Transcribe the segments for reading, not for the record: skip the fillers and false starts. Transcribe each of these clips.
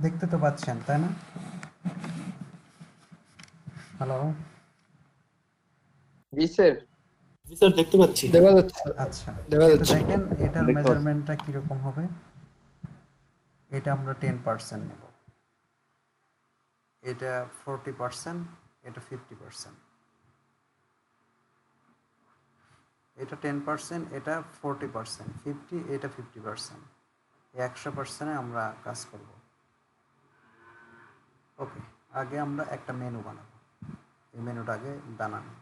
দেখতে তো পাচ্ছেন তাই না? হ্যালো। জি স্যার। জি স্যার, দেখতে পাচ্ছি। দেখা যাচ্ছে। আচ্ছা, দেখা এটা যাচ্ছে। দেখেন এটার দেখতে পাচ্ছি। মেজারমেন্টটা কীরকম হবে। এটা আমরা 10% নেব, এটা 40%, এটা 50%, এটা 10%, এটা 40%, 50, এটা 50%, 100%-এ আমরা কাজ করব। ওকে, আগে আমরা একটা মেনু বানাবো। এই মেনুটা আগে বানানো।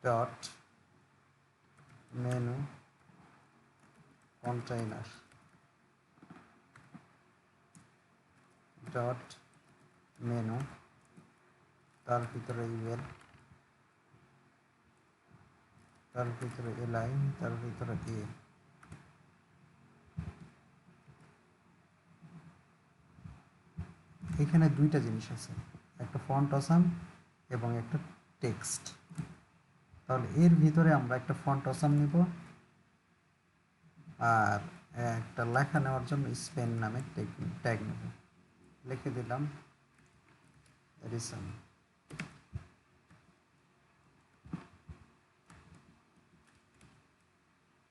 Dot menu container dot menu, তার ভিতরে ইউএল, তার ভিতরে এলআই, তার ভিতরে এ। এখানে দুইটা জিনিস আছে, একটা ফন্ট অসাম এবং একটা টেক্সট। তাহলে এর ভিতরে আমরা একটা ফন্ট অসাম নিব, আর একটা লেখা নেওয়ার জন্য স্পেন নামে ট্যাগ নেব। লিখে দিলাম এডিসন।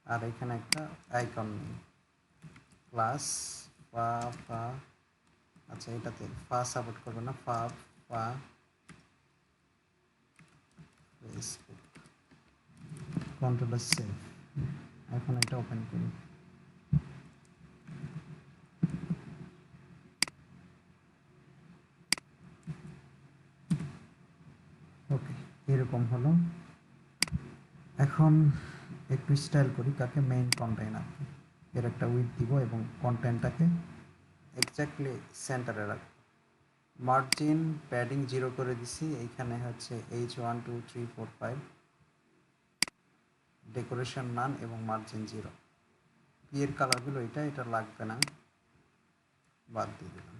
আর এখানে একটা আইকন নেই, প্লাস ফা ফা, আচ্ছা এটাতে ফা সাপোর্ট করবে না, ফা ফা ফেসবুক, কন্ট্রোল সেভ। এখন এটা ওপেন করি। ওকে, এরকম হলো। এখন একটু স্টাইল করি কাকে, মেইন কন্টেইনার এর একটা উইথ দিব এবং কন্টেন্টটাকে এক্স্যাক্টলি সেন্টারে রাখবো। মার্জিন প্যাডিং 0 করে দিছি, এইখানে হচ্ছে H1 2 3 4 5, ডেকোরেশন নান এবং মার্জিন 0। পি এর কালারগুলো এটা লাগবে না, বাদ দিয়ে দিলাম।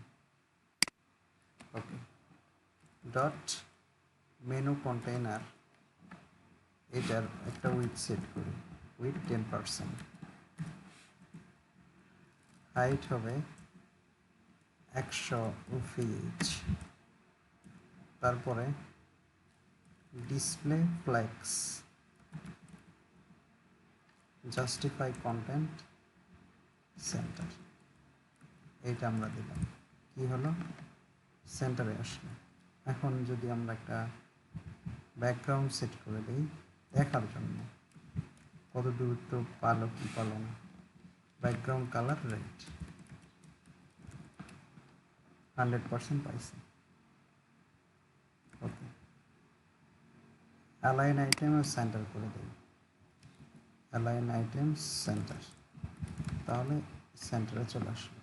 ওকে, ডট মেনু কন্টেইনার, এটার একটা উইথ সেট করি, উইথ 10%, হাইট হবে 100 VH, তারপরে display flakes, justify content centre, এইটা আমরা দিলাম। কি হলো, সেন্টারে আসলো। এখন যদি আমরা একটা ব্যাকগ্রাউন্ড সেট করে দিই দেখার জন্য কত দূরত্ব পালো কি পালো না, ব্যাকগ্রাউন্ড কালার রেড, 100% পাইছি। ওকে, অ্যালাইন আইটেম সেন্টার করে দিই, অ্যালাইন আইটেম সেন্টার, তাহলে সেন্টারে চলে আসলো।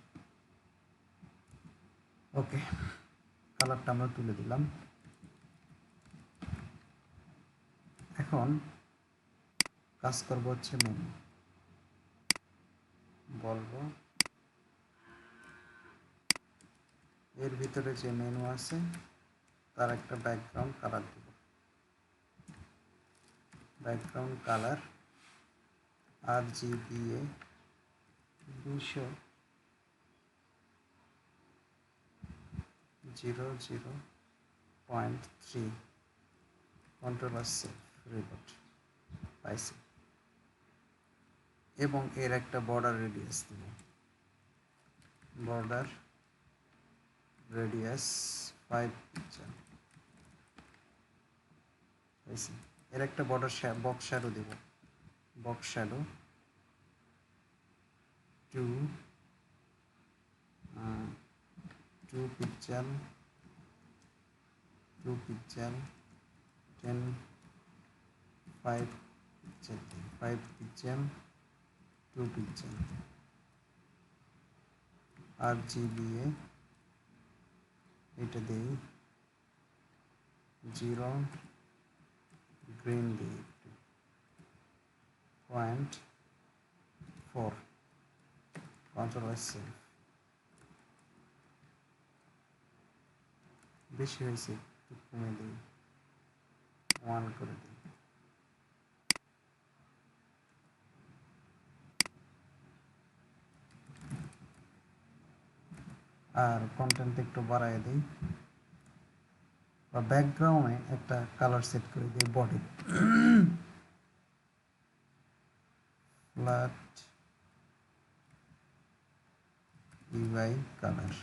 ওকে, কালারটা আমরা তুলে দিলাম। এখন কাজ করবো হচ্ছে মেনু, বলবো এর ভিতরে যে মেনু আছে তার একটা ব্যাকগ্রাউন্ড কালার দিব। Background colour RGBA 200.0.3, control save, reboot, পাইছি। এবং এর একটা বর্ডার রেডিয়াস দিব, বর্ডার রেডিয়াস 5 পিক্সেল, পাইছি। এর একটা বর্ডার বক্স শ্যাডো দেব, box shadow 2 pixel, 2 pixel, 10 5 pixel, 5 pixel, 2 pixel. RGBA এটা দিই 0, গ্রিন দিই 0.4, কন্ট্রোল সেভ। বেশি হয়েছে একটু কমে দিই, 1 করে দিই। আর কন্টেন্ট একটু বাড়ায় দিই, বা ব্যাকগ্রাউন্ডে একটা কালার সেট করে দিই, বডি ফ্ল্যাট ইউআই কালার।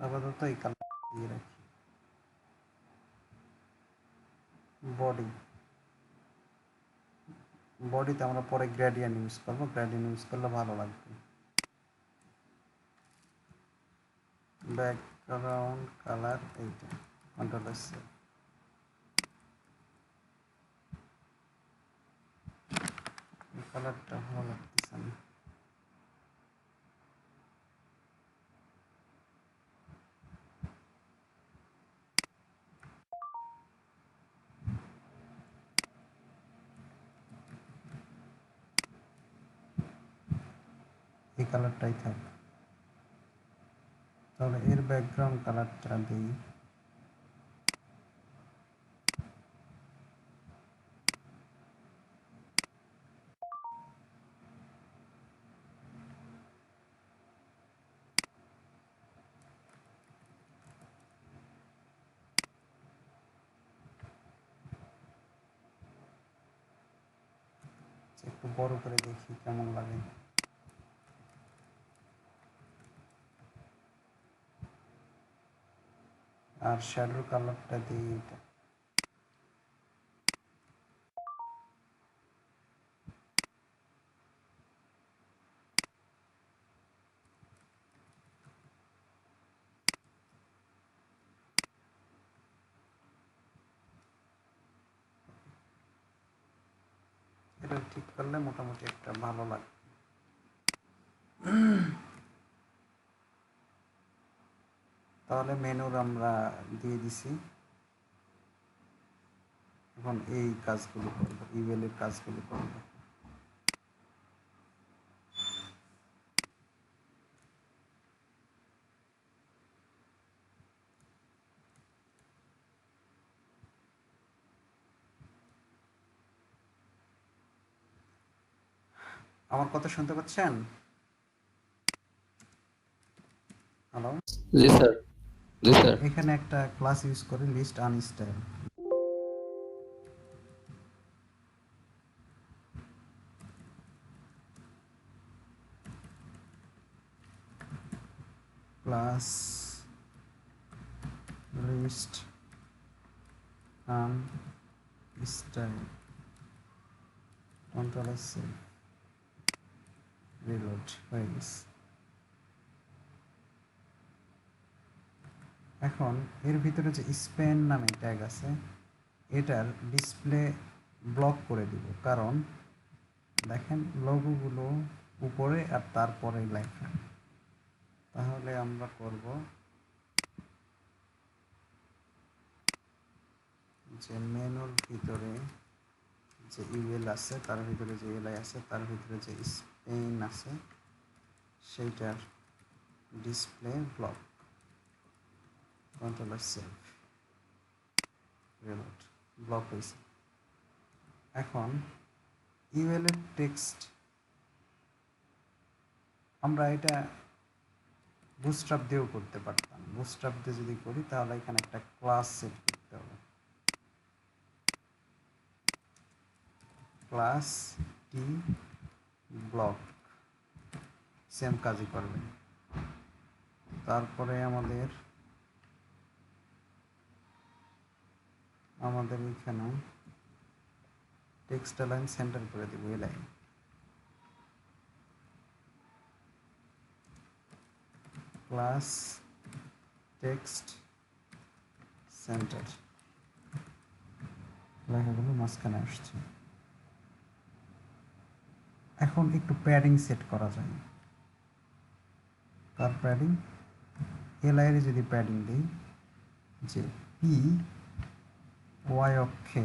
আপাতত এই কালার দিয়ে রাখি। বডি, বডিতে আমরা পরে গ্রেডিয়েন্ট ইউজ করবো, গ্রেডিয়েন্ট ইউজ করলে ভালো লাগবে। ব্যাকগ্রাউন্ড কালার এইটা, কন্ট্রোল এস। এই কালারটা ভালো লাগতেছে না। এই কালারটাই থাক। তাহলে এর ব্যাকগ্রাউন্ড কালারটা দিই একটু বড় করে, দেখি কেমন লাগে। আর শ্যাডোর কালারটা দিই এটা। এটা ঠিক করলে মোটামুটি একটা ভালো লাগে। তাহলে মেনুর আমরা দিয়ে দিছি। এখন এই কাজগুলো করবো, ইমেলের কাজগুলো করবো। আমার কথা শুনতে পাচ্ছেন? হ্যালো। জি স্যার, জি স্যার। এখানে একটা ক্লাস ইউজ করি, list unstyled. Class list unstyled, control S, reload হয়ে গেছে। এখন এর ভিতরে যে স্পেন নামে ট্যাগ আছে, এটার ডিসপ্লে ব্লক করে দিব, কারণ দেখেন লোগোগুলো উপরে আর তারপরে লেখা। তাহলে আমরা করব যে মেনুর ভিতরে যে ইউএল আছে, তার ভিতরে যে এলআই আছে, তার ভিতরে যে স্পেন আছে, সেইটার display block, control save, reload, block হয়েছে। এখন ইউএল এর টেক্সট আমরা এটা বুটস্ট্র্যাপ দিয়েও করতে পারতাম। বুটস্ট্র্যাপ দিয়ে যদি করি তাহলে এখানে একটা ক্লাস সেট করতে হবে, ক্লাস টি ব্লক, সেম কাজই করবে। তারপরে আমাদের এখানে টেক্সট লাইন সেন্টার করে দেবো, এই লাইন ক্লাস টেক্সট সেন্টার, লেখাগুলো মাঝখানে আসছে। এখন একটু প্যাডিং সেট করা যায়। তার প্যাডিং এ লাইনে যদি প্যাডিং দিই যে পি ওয়াই অক্ষে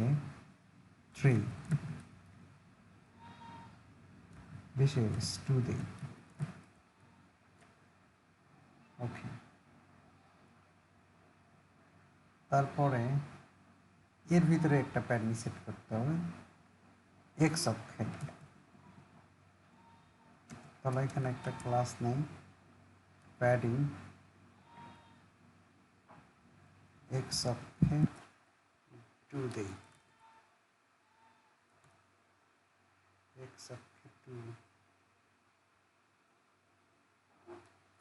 3 বেশি 2 দিই। ওকে, তারপরে এর ভিতরে একটা প্যাডিং সেট করতে হবে এক্স অক্ষে। তাহলে এখানে একটা ক্লাস নেই প্যাডিং এক্স অক্ষে 2 দেই, এক্স অক্ষে 2,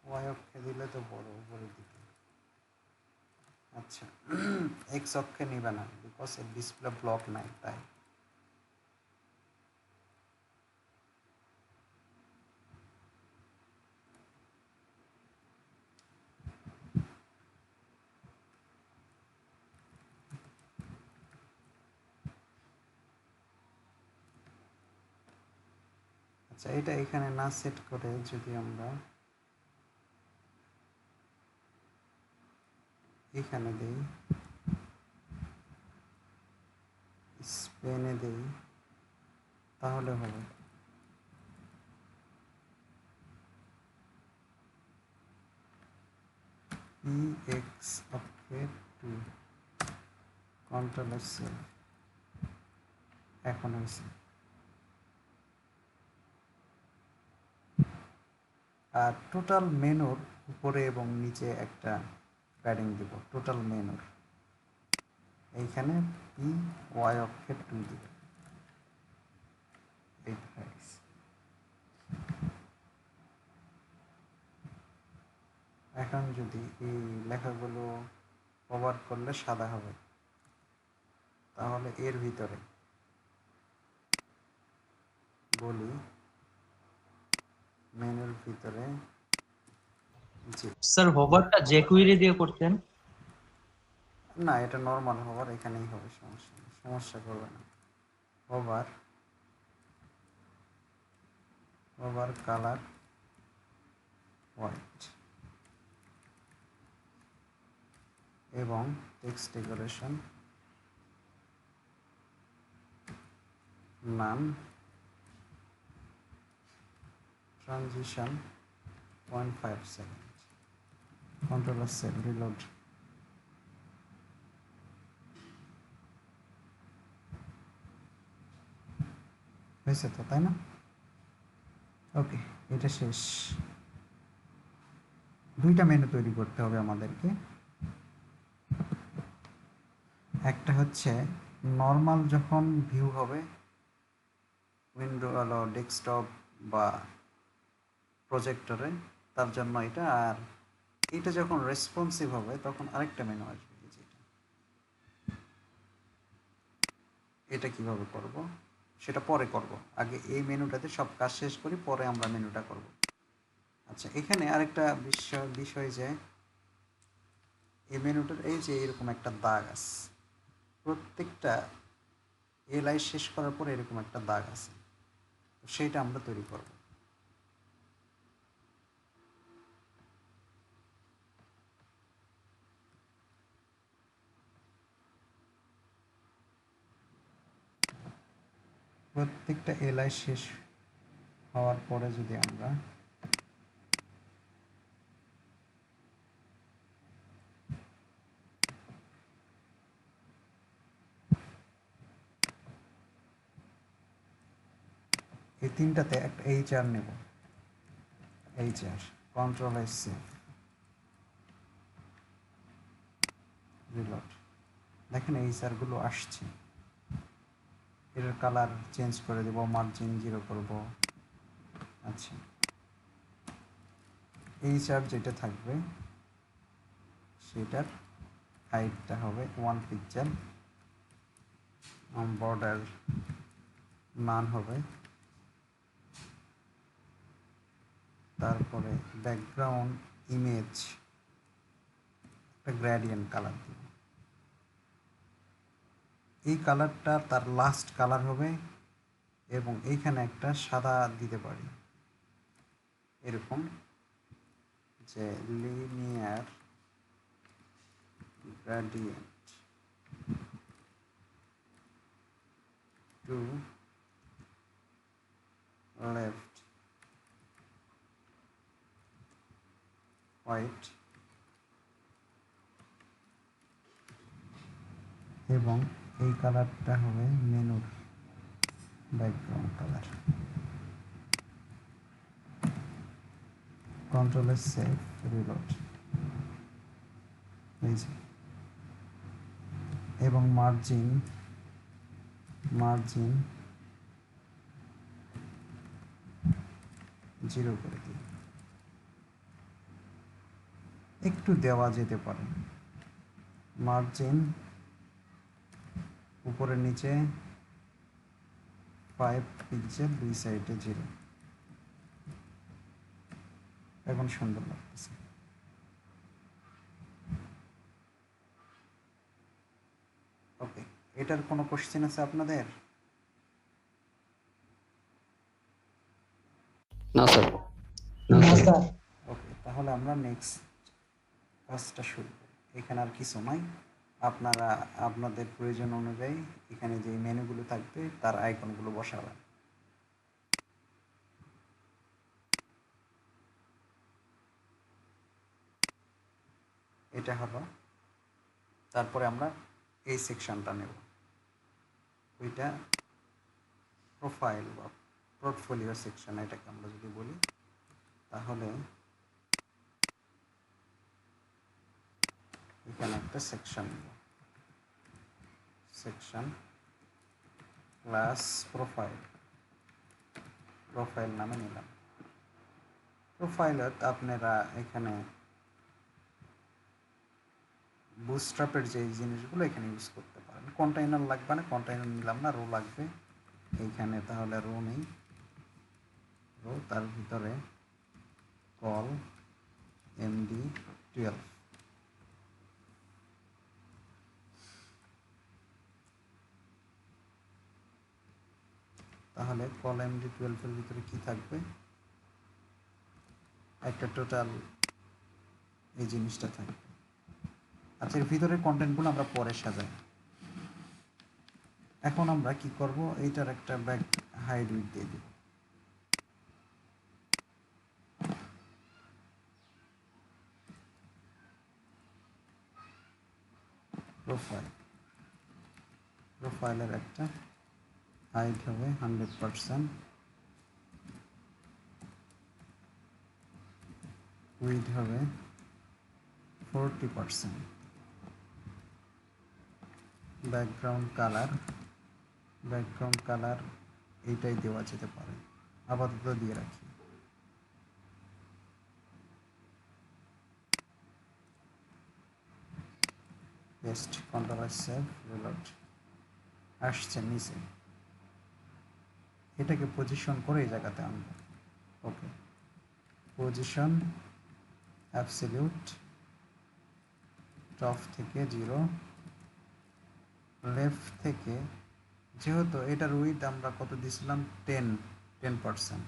ওয়াই অক্ষে দিলে তো বড় উপরের দিকে। আচ্ছা, এক্স অক্ষে নিবে না বিকজ এর ডিসপ্লে ব্লক নাই তাই। আচ্ছা, এটা এখানে না সেট করে যদি আমরা এখানে দেই, স্পেনে দেই, তাহলে হবে পি এক্স অক্ষে 2 কন্ট্রোলার সেল। এখন হয়েছে। আর টোটাল মেনুর উপরে এবং নিচে একটা প্যাডিং দিব টোটাল মেনুর, এইখানে পি ওয়াই অক্ষে 2 দিব। এখন যদি এই লেখাগুলো কভার করলে সাদা হবে, তাহলে এর ভিতরে বলি মেনুর ভিতরে যে স্যার হোভারটা jQuery দিয়ে করতেন। না, এটা নর্মাল হোভার এখানেই হবে, সমস্যা নেই, সমস্যা করবে না। হোভার কালার হোয়াইট এবং text decoration none, transition 0.5 second, control S reload. হয়েছে তো, তাই না? ওকে, এটা শেষ। দুইটা মেনু তৈরি করতে হবে আমাদেরকে। একটা হচ্ছে নর্মাল যখন ভিউ হবে উইন্ডো হলো ডেস্কটপ বা প্রজেক্টরে, তার জন্য এটা। আর এটা যখন রেসপন্সিভ হবে তখন আরেকটা মেনু আসবে, এটা কিভাবে করব সেটা পরে করব, আগে এই মেনুটাতে সব কাজ শেষ করি, পরে আমরা মেনুটা করব। আচ্ছা, এখানে আরেকটা বিষয় যে এই মেনুটার এই যে এরকম একটা দাগ আছে, প্রত্যেকটা এলআই শেষ করার পরে এরকম একটা দাগ আছে, সেইটা আমরা তৈরি করব। প্রত্যেকটা এলআই শেষ হওয়ার পরে যদি আমরা এই তিনটাতে একটা HR নেব, HR কন্ট্রোল এস রিলোড। দেখেন HRগুলো আসছে, এর কালার চেঞ্জ করে দেব, মার্জিন 0 করব। আচ্ছা, HR যেটা থাকবে সেটার হাইটটা হবে 1 পিক্সেল, বর্ডার মান হবে, তারপরে ব্যাকগ্রাউন্ড ইমেজ একটা গ্রেডিয়েন্ট কালার দিব। এই কালারটা তার লাস্ট কালার হবে এবং এইখানে একটা সাদা দিতে পারি, এরকম যে linear gradient to left white এবং এই কালারটা হবে মেনুর background colour. Control save reload, এই যে, এবং মার্জিন 0 করে দিই। একটু দেওয়া যেতে পারে মার্জিন উপরে নিচে 5 পিক্সেল, দুই সাইডে 0। এখন সুন্দর লাগতেছে। ওকে, এটার কোনো কোশ্চেন আছে আপনাদের? না স্যার। ওকে, তাহলে আমরা নেক্সট কাজটা শুরু করি। এখানে আর কিছু নাই, আপনারা আপনাদের প্রয়োজন অনুযায়ী এখানে যে মেনুগুলো থাকবে তার আইকনগুলো বসাবেন। এটা হলো, তারপরে আমরা এই সেকশনটা নেব, ওইটা প্রোফাইল বা পোর্টফোলিও সেকশন এটাকে আমরা যদি বলি, তাহলে এখানে একটা সেকশন নেব, সেকশন ক্লাস প্রোফাইল নামে নিলাম। প্রোফাইলত আপনারা এখানে বুটস্ট্র্যাপের যে জিনিসগুলো এখানে ইউজ করতে পারেন। কন্টেইনার লাগবে না, কন্টেইনার নিলাম না, রো লাগবে। এইখানে তাহলে রো নেই, রো তার ভিতরে কল MD12, তাহলে কল MD12 এর ভিতরে কি থাকবে, একটা টোটাল এই জিনিসটা থাকবে। আচ্ছা, এর ভিতরের কন্টেন্টগুলো আমরা পরে সাজাই। এখন আমরা কি করব, এইটার একটা ব্যাক হাইড উইথ দিয়ে দেব। প্রোফাইলের একটা হাইট হবে 100%, উইথ হবে 40%, ব্যাকগ্রাউন্ড কালার এইটাই দেওয়া যেতে পারে, আপাতত দিয়ে রাখি। পেস্ট, কন্ট্রোল সেভ রিলোড, আসছে নিচে। এটাকে পজিশন করে এই জায়গাতে আনবো। ওকে, পজিশন অ্যাবসলিউট, টপ থেকে 0, লেফট থেকে, যেহেতু এটার উইথ আমরা কত দিয়েছিলাম 10%,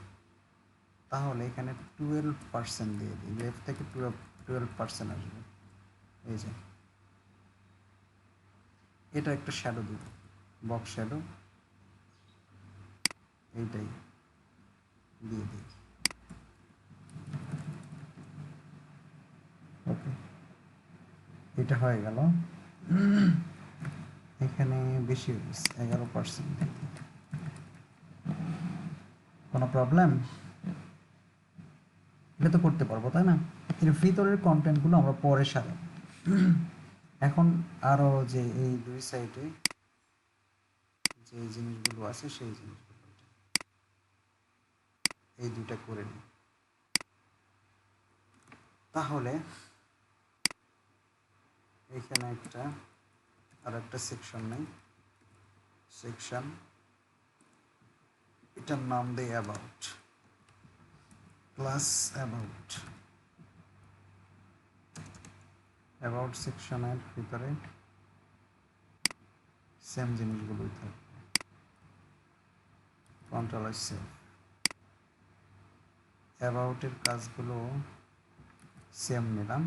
তাহলে এখানে 12% দিয়ে দিই। লেফট থেকে 12% আসবে। এই যে, এটা একটা শ্যাডো দিব, বক্স শ্যাডো, এইটাই দিয়ে দিই। ওকে, এটা হয়ে গেল। এখানে বেশি হয়েছে, 11% দিয়ে দিই। কোনো প্রবলেম? এটা তো করতে পারবো, তাই না? এর ভিতরের কন্টেন্টগুলো আমরা পরে সাজাবো। এখন আরও যে এই দুই সাইডে যে জিনিসগুলো আছে সেই জিনিসগুলো এই দুইটা করে নিই। তাহলে এখানে আর একটা সেকশন নেই, সেকশন, এটার নাম দেই অ্যাবাউট, ক্লাস অ্যাবাউট সেকশনের ভিতরে সেম জিনিসগুলোই থাকবে। কন্ট্রোল সেভ, অ্যাবাউটের কাজগুলো সেম নিলাম,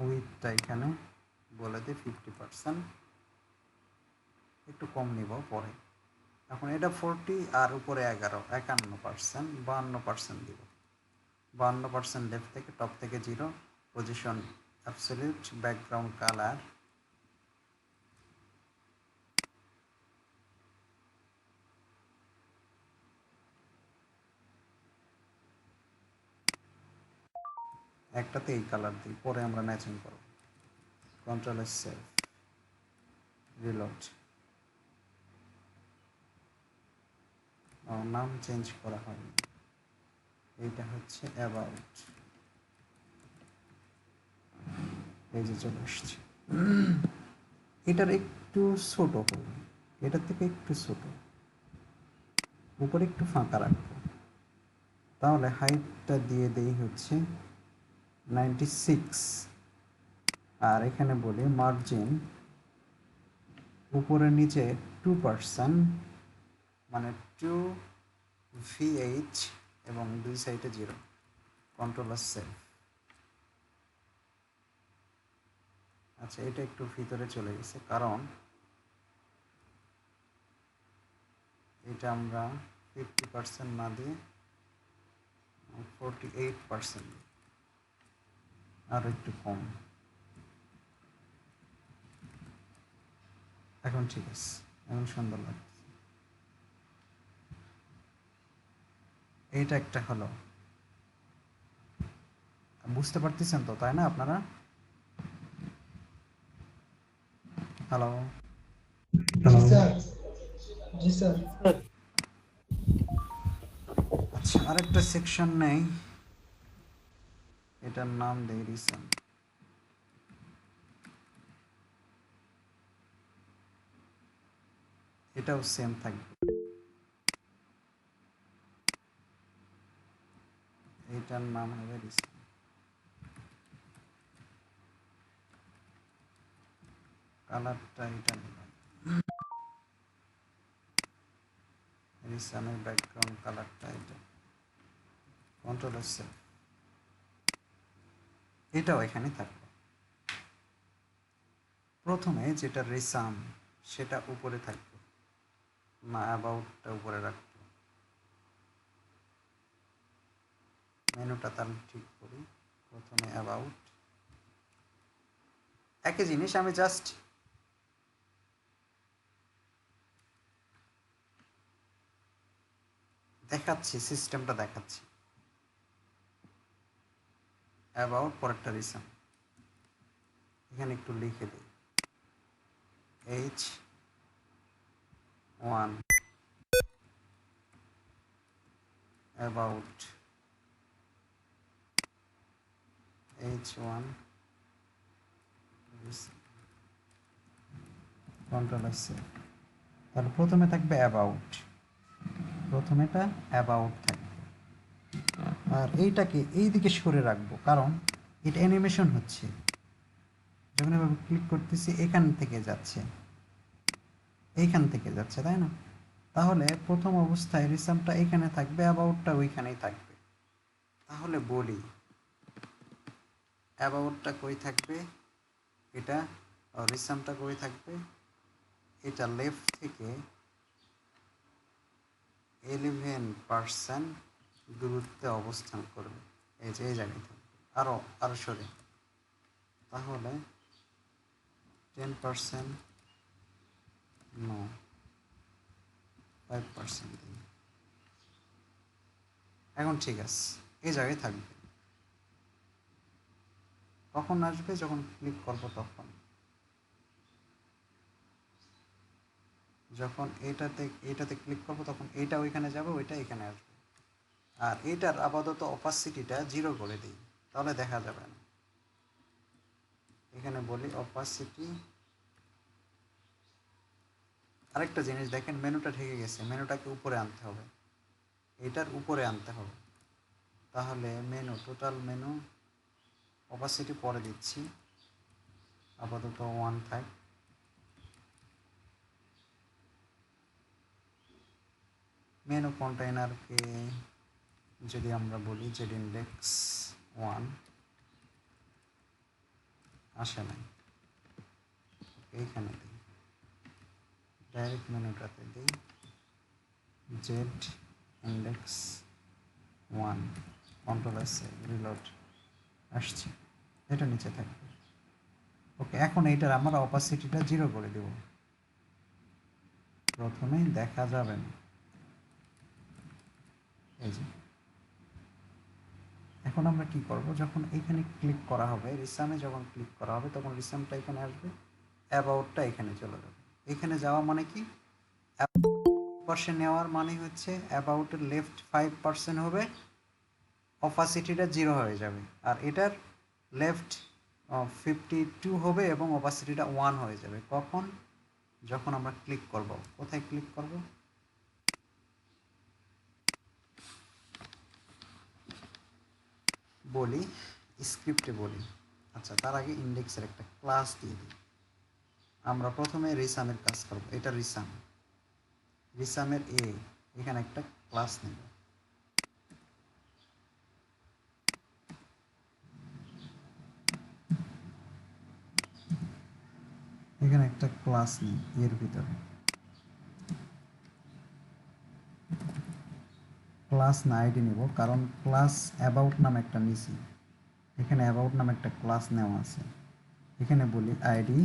উইথটা এখানে বলে দিই 50%, একটু কম নিব পরে। এখন এটা 40 আর উপরে 51%, 52% দিব। 52% লেফট থেকে টপ থেকে 0, পজিশন অ্যাবসলিউট, ব্যাকগ্রাউন্ড কালার একটাতে এই কালার দিই, পরে আমরা ম্যাচিং করব। Control S save, reload. নাম চেঞ্জ করা হয়নি, এইটা হচ্ছে অ্যাবাউট, এই যে চলে আসছে। এটার একটু ছোট করব, এটার থেকে একটু ছোট, উপরে একটু ফাঁকা রাখবো। তাহলে হাইটটা দিয়ে দেই হচ্ছে 96, আর এখানে বলি মার্জিন উপরে নিচে 2%, মানে 2 VH, এবং দুই সাইডে 0। কন্ট্রোল আর সেভ। আচ্ছা, এটা একটু ভিতরে চলে গেছে, কারণ এটা আমরা 50% না দিয়ে 48%, আর একটু কম। এখন ঠিক আছে, এখন সুন্দর লাগছে। এইটা একটা হলো, বুঝতে পারতেছেন তো, তাই না আপনারা? হ্যালো, জি স্যার, জি স্যার। আচ্ছা, আরেকটা সেকশন নেই, এটার নাম দেই রিসেন্ট। এটাও সেম থাকবে, এইটার নাম হবে রিসেন্ট। কালারটা এটা নিলাম, রিসেন্টের ব্যাকগ্রাউন্ড কালারটা এটা। কন্ট্রোল এসে এটাও এখানে থাকবে। প্রথমে যেটা রিসাম সেটা উপরে থাকবে, না অ্যাবাউটটা উপরে রাখবো। মেনুটা তাহলে ঠিক করি, প্রথমে অ্যাবাউট, একই জিনিস, আমি জাস্ট দেখাচ্ছি, সিস্টেমটা দেখাচ্ছি। অ্যাবাউট, পরেরটা রিসাম, এখানে একটু লিখে দিই H1 অ্যাবাউট, H1 কন্ট্রোল এসে। তাহলে প্রথমে থাকবে অ্যাবাউট, প্রথমেটা অ্যাবাউট থাকবে, আর এইটাকে এই দিকে সরে রাখবো, কারণ এটা অ্যানিমেশন হচ্ছে। যখন এভাবে ক্লিক করতেছি এখান থেকে যাচ্ছে, এইখান থেকে যাচ্ছে, তাই না? তাহলে প্রথম অবস্থায় রিসামটা এখানে থাকবে, অ্যাবাউটটা ওইখানেই থাকবে। তাহলে বলি অ্যাবাউটটা কই থাকবে, এটা, রিসামটা কই থাকবে, এটা লেফট থেকে 11% দূরত্বে অবস্থান করবে, এই যে এই জায়গায় থাকবে, আরও সরে। তাহলে 10%, নো, 5% দিন। এখন ঠিক আছে, এই জায়গায় থাকবে। কখন আসবে, যখন ক্লিক করব তখন। যখন এইটাতে ক্লিক করব তখন এইটা ওইখানে যাবে, ওইটা এখানে আসবে। আর এইটার আপাতত অপাসিটিটা 0 করে দিই, তাহলে দেখা যাবে না। এখানে বলি অপাসিটি। আরেকটা জিনিস দেখেন, মেনুটা ঢেকে গেছে, মেনুটাকে উপরে আনতে হবে, এটার উপরে আনতে হবে। তাহলে মেনু, টোটাল মেনু, অপাসিটি পরে দিচ্ছি, আপাতত 1 থাক। মেনু কন্টেইনারকে যদি আমরা বলি জেড ইন্ডেক্স 1 আসে নাই, এইখানে দিই, ডাইরেক্ট মেনুটাতে দিই Z index 1, control S, reload, আসছে, এটা নিচে থাকবে। ওকে, এখন এইটার আমরা অপাসিটিটা 0 করে দেব, প্রথমেই দেখা যাবে না, এই যে। এখন আমরা কি করব, যখন এখানে ক্লিক করা হবে, রিসামে যখন ক্লিক করা হবে, তখন রিসামটা এখানে আসবে, অ্যাবাউটটা এখানে চলে যাবে। এখানে যাওয়া মানে কি, পাশে নেওয়ার মানে হচ্ছে অ্যাবাউটের লেফট 5% হবে, অপাসিটিটা 0 হয়ে যাবে, আর এটার লেফট 52 হবে এবং অপাসিটিটা 1 হয়ে যাবে। কখন, যখন আমরা ক্লিক করব। কোথায় ক্লিক করব, বলি স্ক্রিপ্টে বলি। আচ্ছা, তার আগে ইন্ডেক্সের একটা ক্লাস দিয়ে দিই। আমরা প্রথমে রিসামের কাজ করব, এটা রিসাম, রিসামের এখানে একটা ক্লাস নেব। এখানে একটা ক্লাস নিই, এর ভিতরে ক্লাস না আইডি নেব, কারণ ক্লাস অ্যাবাউট নামে একটা নিছি, এখানে অ্যাবাউট নামে একটা ক্লাস নেওয়া আছে। এখানে বলি আইডি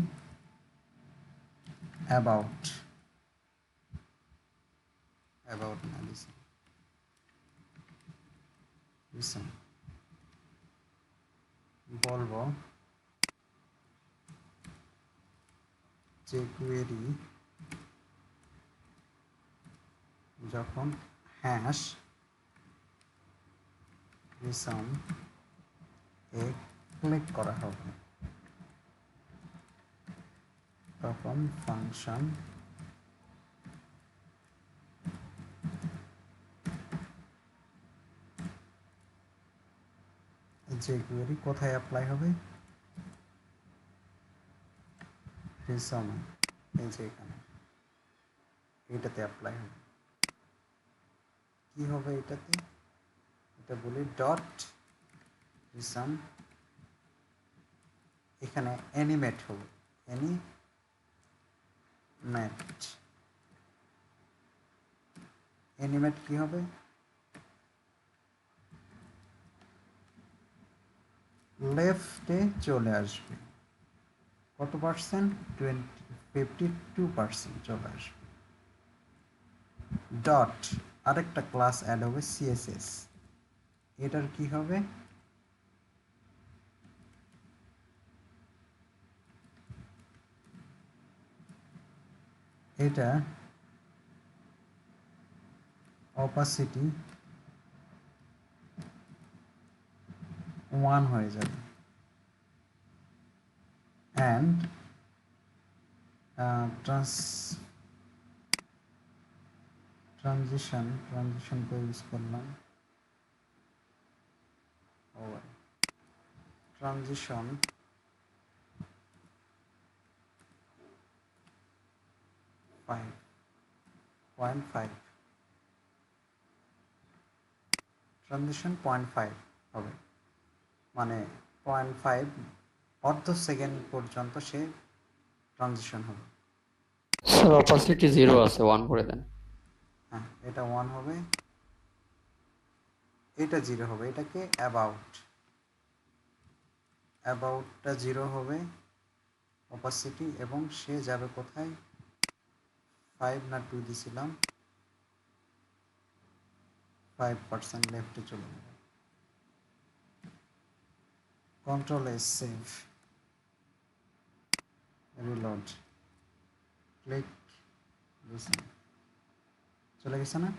অ্যাবাউট, অ্যাবাউট না দিছি রিসাম, বলবো যে কোয়েরি যখন হ্যাশ রিসাম এ ক্লিক করা হবে, তখন ফাংশন যে কোয়েরি কোথায় অ্যাপ্লাই হবে, রিসাম, এই যে এখানে এটাতে অ্যাপ্লাই হবে। কি হবে এটাতে, এটা বলি ডট রিসাম, এখানে অ্যানিমেট হবে, অ্যানিমেট, অ্যানিমেট কি হবে, লেফটে চলে আসবে, কত পার্সেন্ট, 52% চলে আসবে। ডট, আরেকটা ক্লাস অ্যাড হবে সিএসএস, এটার কি হবে, এটা অপাসিটি 1 হয়ে যাবে, অ্যান্ড ট্রানজিশন করে ইউজ করলাম, ট্রানজিশন 5.5, ট্রানজিশন 0.5 হবে, মানে 0.5 অর্ধ সেকেন্ড পর্যন্ত সে ট্রানজিশন হবে। স্যার অপাসিটি 0 আছে, 1 করে দেন। হ্যাঁ, এটা 1 হবে, এটা 0 হবে, এটাকে অ্যাবাউটটা 0 হবে অপাসিটি, এবং সে যাবে কোথায়, 5 না 2 দিছিলাম, 5% লেফটে চলে যাবে। Control S, save, reload, click, চলে গেছে না,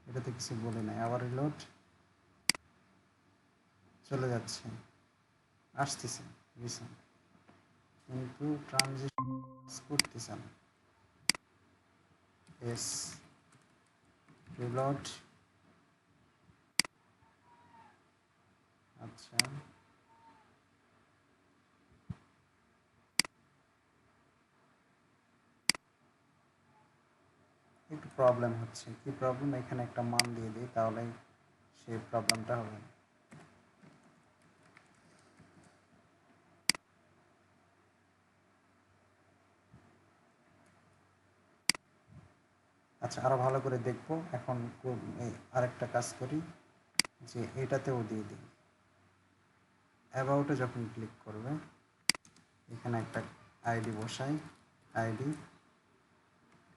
এটাতে কিছু বলে নাই, আবার রিলোড, চলে যাচ্ছে, আসতেছে রিসেন্ট, কিন্তু ট্রানজিশন করতেছে না, এস, রিলোড, আচ্ছা, একটু প্রবলেম হচ্ছে, কি প্রবলেম, এখানে একটা মান দিয়ে দিই, তাহলে সেই প্রবলেমটা হবে না। আচ্ছা, আরো ভালো করে দেখবো এখন। এই আরেকটা কাজ করি, যে এটাতেও দিয়ে দিই। অ্যাবাউটে যখন ক্লিক করবে, এখানে একটা আইডি বসাই, আইডি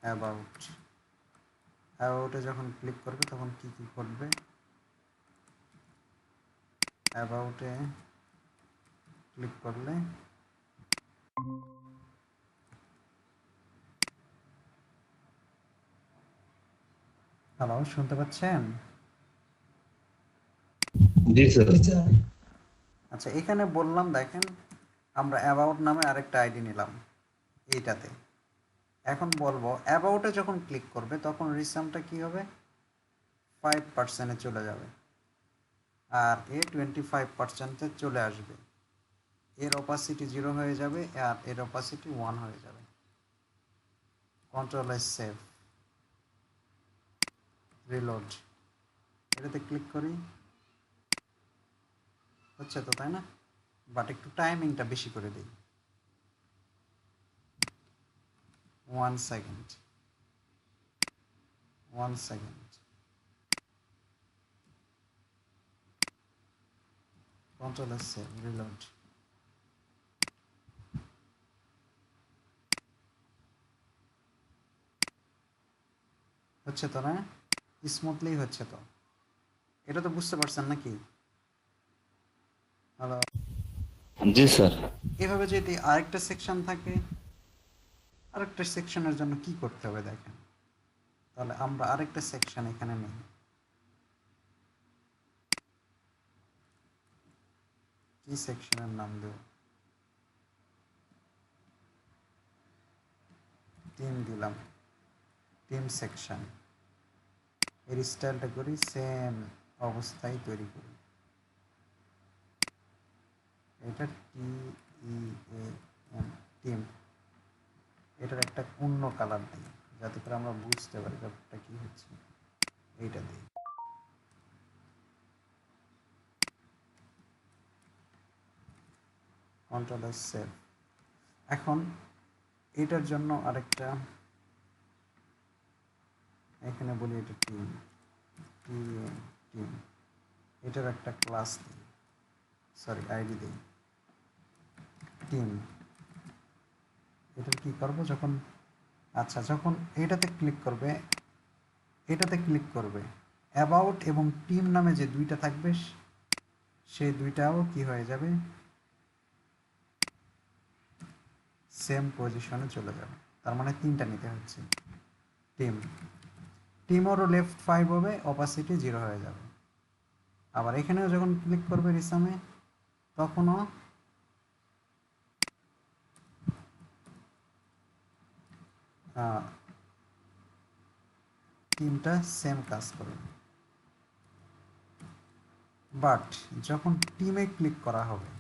অ্যাবাউট। অ্যাবাউটে যখন ক্লিক করবে তখন কি কি ঘটবে? অ্যাবাউটে ক্লিক করলে হ্যালো, শুনতে পাচ্ছেন? জি স্যার। জি স্যার। আচ্ছা, এখানে বললাম দেখেন, আমরা অ্যাবাউট নামে আরেকটা আইডি নিলাম এইটাতে। এখন বলবো অ্যাবাউটে যখন ক্লিক করবে তখন রিসামটা কি হবে? 5%-এ চলে যাবে, আর এ 25%-এ চলে আসবে। এর অপাসিটি 0 হয়ে যাবে, আর এর অপাসিটি 1 হয়ে যাবে। Control S save, reload. এটাতে ক্লিক করি, হচ্ছে তো, তাই না? বাট একটু টাইমিংটা বেশি করে দিই, 1 second, 1 second. Control S save, reload. হচ্ছে তো, না? স্মুথলি হচ্ছে তো? এটা তো বুঝতে পারছেন নাকি? হ্যালো। জি স্যার। এভাবে যদি আরেকটা সেকশন থাকে, আরেকটা সেকশনের জন্য কি করতে হবে দেখেন। তাহলে আমরা আরেকটা সেকশন এখানে নেই। কি সেকশনের নাম দেব? টিম দিলাম, টিম সেকশন। এর স্টাইলটা করি সেম অবস্থায় তৈরি করি। এটা TEAM, টিম। এটার একটা অন্য কালার দিই যাতে করে আমরা বুঝতে পারি ব্যাপারটা কি হচ্ছে। এইটা দিই। Control S save. এখন এটার জন্য আরেকটা, এখানে বলি এটা টিম, টিম। এটার একটা ক্লাস দিই, সরি আইডি দিই, টিম। এটার কি করব যখন, আচ্ছা যখন এটাতে ক্লিক করবে, এটাতে ক্লিক করবে, অ্যাবাউট এবং টিম নামে যে দুইটা থাকবে সেই দুইটাও কি হয়ে যাবে? সেম পজিশনে চলে যাবে। তার মানে তিনটা নিতে হচ্ছে। টিম, টিমেরও লেফট 5 হবে, অপাসিটি 0 হয়ে যাবে। আবার এখানেও যখন ক্লিক করবে রিসামে, তখনও টিমটা সেম কাজ করবে। বাট যখন টিমে ক্লিক করা হবে,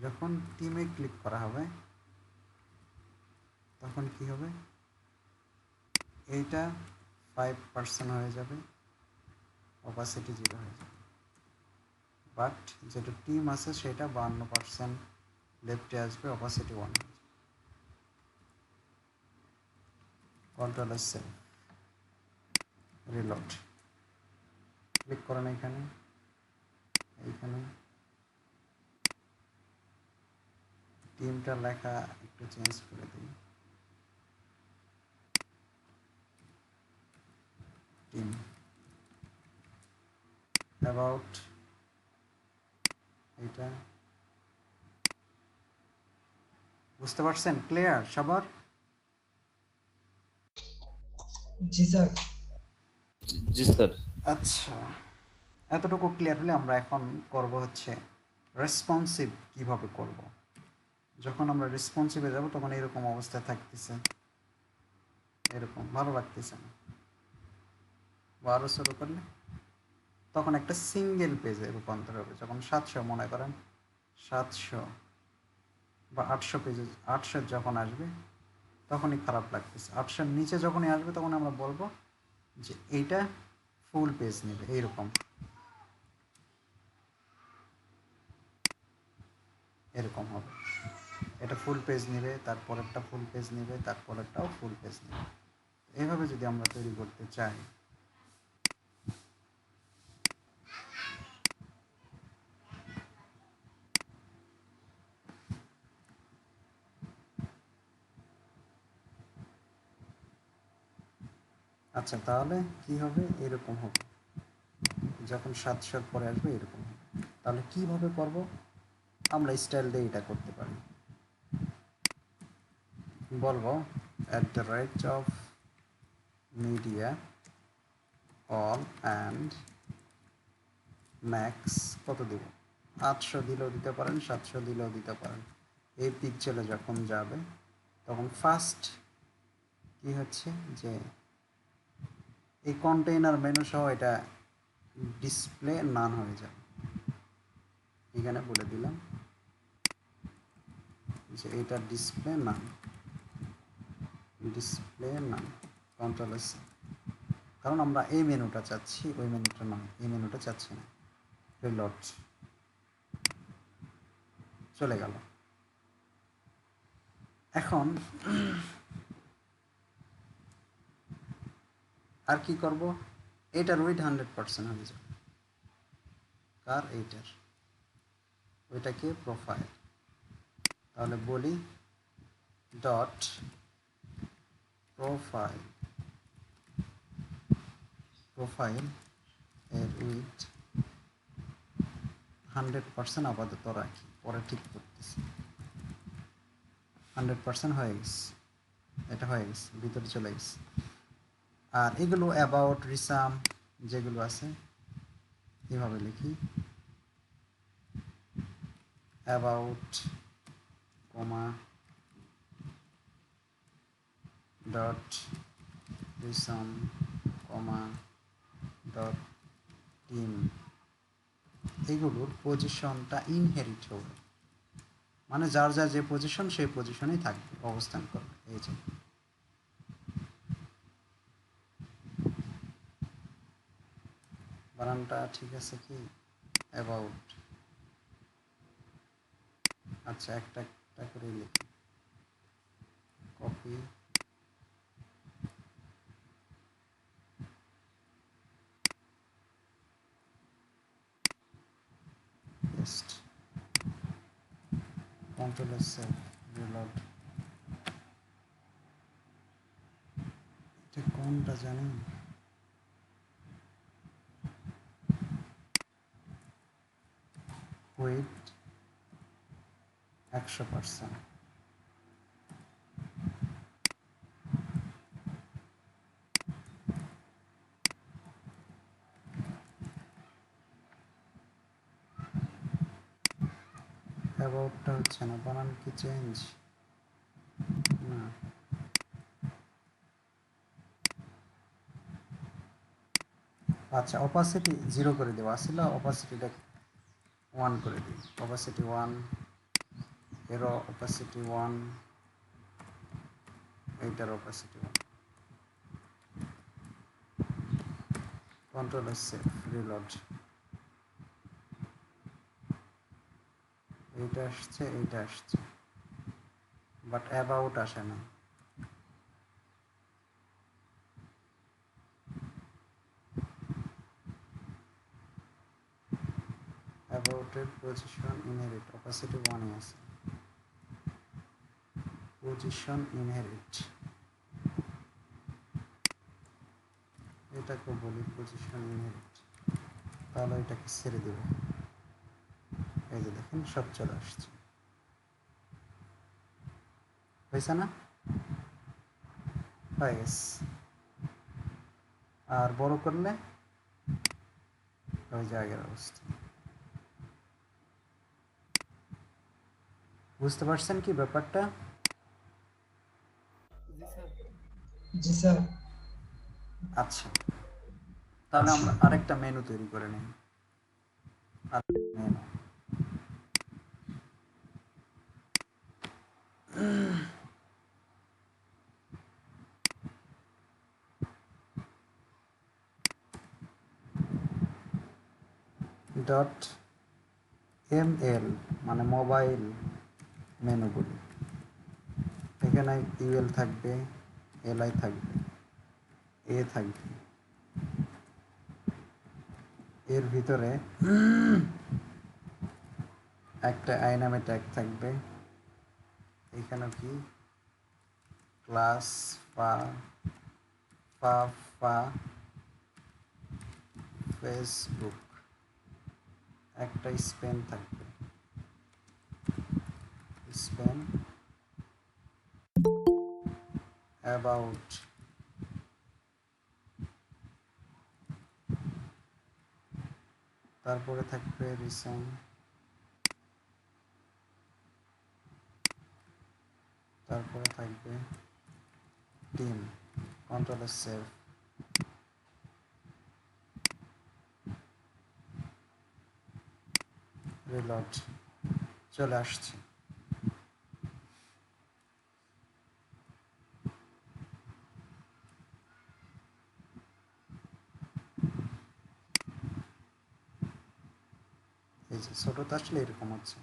যখন টিমে ক্লিক করা হবে তখন কি হবে? এইটা 5% হয়ে যাবে, অপাসিটি 0 হয়ে যাবে। বাট যেটা টিম আছে সেটা 52% লেফটে আসবে, অপাসিটি 1 হয়ে যাবে। Control S save, reload. Click করেন এখানে, এইখানে টিমটা লেখা একটু চেঞ্জ করে দিই, টিম। অ্যাবাউট এইটা, বুঝতে পারছেন? ক্লিয়ার সবার? জি স্যার। জি স্যার। আচ্ছা, এতটুকু ক্লিয়ার হলে আমরা এখন করব হচ্ছে রেসপন্সিভ কিভাবে করব। যখন আমরা রেসপন্সিভে যাব তখন এরকম অবস্থায় থাকতেছে, এরকম ভালো লাগতেছে না। আরও শুরু করলে তখন একটা সিঙ্গেল পেজে রূপান্তর হবে। যখন 700 মনে করেন, 700 বা 800 পেজে, 800 যখন আসবে তখনই খারাপ লাগতেছে। 800-র নিচে যখনই আসবে তখন আমরা বলবো যে এইটা ফুল পেজ নেবে এইরকম, এরকম হবে। এটা ফুল পেজ নেবে, তারপরেরটা ফুল পেজ নেবে, তারপরেরটাও ফুল পেজ নেবে। এইভাবে যদি আমরা তৈরি করতে চাই, আচ্ছা তাহলে কি হবে, এরকম হবে। যখন 700 পরে আসবে এরকম হবে। তাহলে কিভাবে করব, আমরা স্টাইল দিয়ে এটা করতে পারি। বলবো @of media all and max কত দেব, 800 দিলেও দিতে পারেন, 700 দিলেও দিতে পারেন। এই পিকচারে যখন যাবে তখন ফার্স্ট কি হচ্ছে যে এই কন্টেইনার মেনু সহ এটা ডিসপ্লে নান হয়ে যাবে। এখানে বলে দিলাম যে এটা ডিসপ্লে নান, ডিসপ্লে নান, কন্ট্রোল এস, কারণ আমরা এই মেনুটা চাচ্ছি, ওই মেনুটা নয়, এই মেনুটা চাচ্ছি না। রিলোড, চলে গেল। এখন আর কি করব, এটার ওয়েট 100% হয়ে যাবে। কার, এইটার ওইটাকে প্রোফাইল, তাহলে বলি ডট প্রোফাইল, প্রোফাইল এর উইথ 100% আপাতত রাখি, পরে ঠিক করতেছি। 100% হয়ে গেছে, এটা হয়ে গেছে, ভিতরে চলে গেছে। আর এগুলো অ্যাবাউট রিসাম যেগুলো আছে এভাবে লিখি, about comma dot resume comma dot team, এগুলোর পজিশনটা ইনহেরিট হবে, মানে যার যার যে পজিশন সেই পজিশনেই থাকবে, অবস্থান করবে। এই যে বানানটা ঠিক আছে কি, অ্যাবাউট, আচ্ছা একটা একটা করে লিখি, copy paste, control S, reload. এটা কোনটা জানেন, ওয়েট 100%, অ্যাবাউটটা হচ্ছে না, বানান কি চেঞ্জ, না আচ্ছা অপাসিটি 0 করে দেবো, আসলে অপাসিটিটা 1 করে দিই, অপাসিটি 1, এরও অপাসিটি 1, এইটার অপাসিটি 1, কন্ট্রোল এস, রিলোড। এইটা আসছে, এইটা আসছে, বাট অ্যাবাউট আসে না। অ্যাবাউটের পজিশন ইনহেরিট, অপাসিটি 1 এ আছে, পজিশন ইনহেরিট, এটাকে বলি পজিশন ইনহেরিট। তাহলে এটাকে ছেড়ে দেব, এই যে দেখেন সব চলে আসছে, হয়েছে না, হয়ে গেছে। আর বড় করলে ওই জায়গার অবস্থা, বুঝতে পারছেন কি ব্যাপারটা? জি স্যার। আচ্ছা তাহলে আমরা আরেকটা মেনু তৈরি করে নিই, মেনু, ডট ML মানে মোবাইল মেনুগুলি, এখানে ইউএল থাকবে, এলআই থাকবে, এ থাকবে, এর ভিতরে একটা আই নামে ট্যাগ থাকবে, এখানে কি ক্লাস ফা ফা ফা ফেসবুক, একটা স্পেন থাকবে, স্পেন অ্যাবাউট, তারপরে থাকবে রিসেন্ট, তারপরে থাকবে টিম, কন্ট্রোল সেভ, রিলোড, চলে আসছে। এই যে ছোটতে আসলে এরকম হচ্ছে।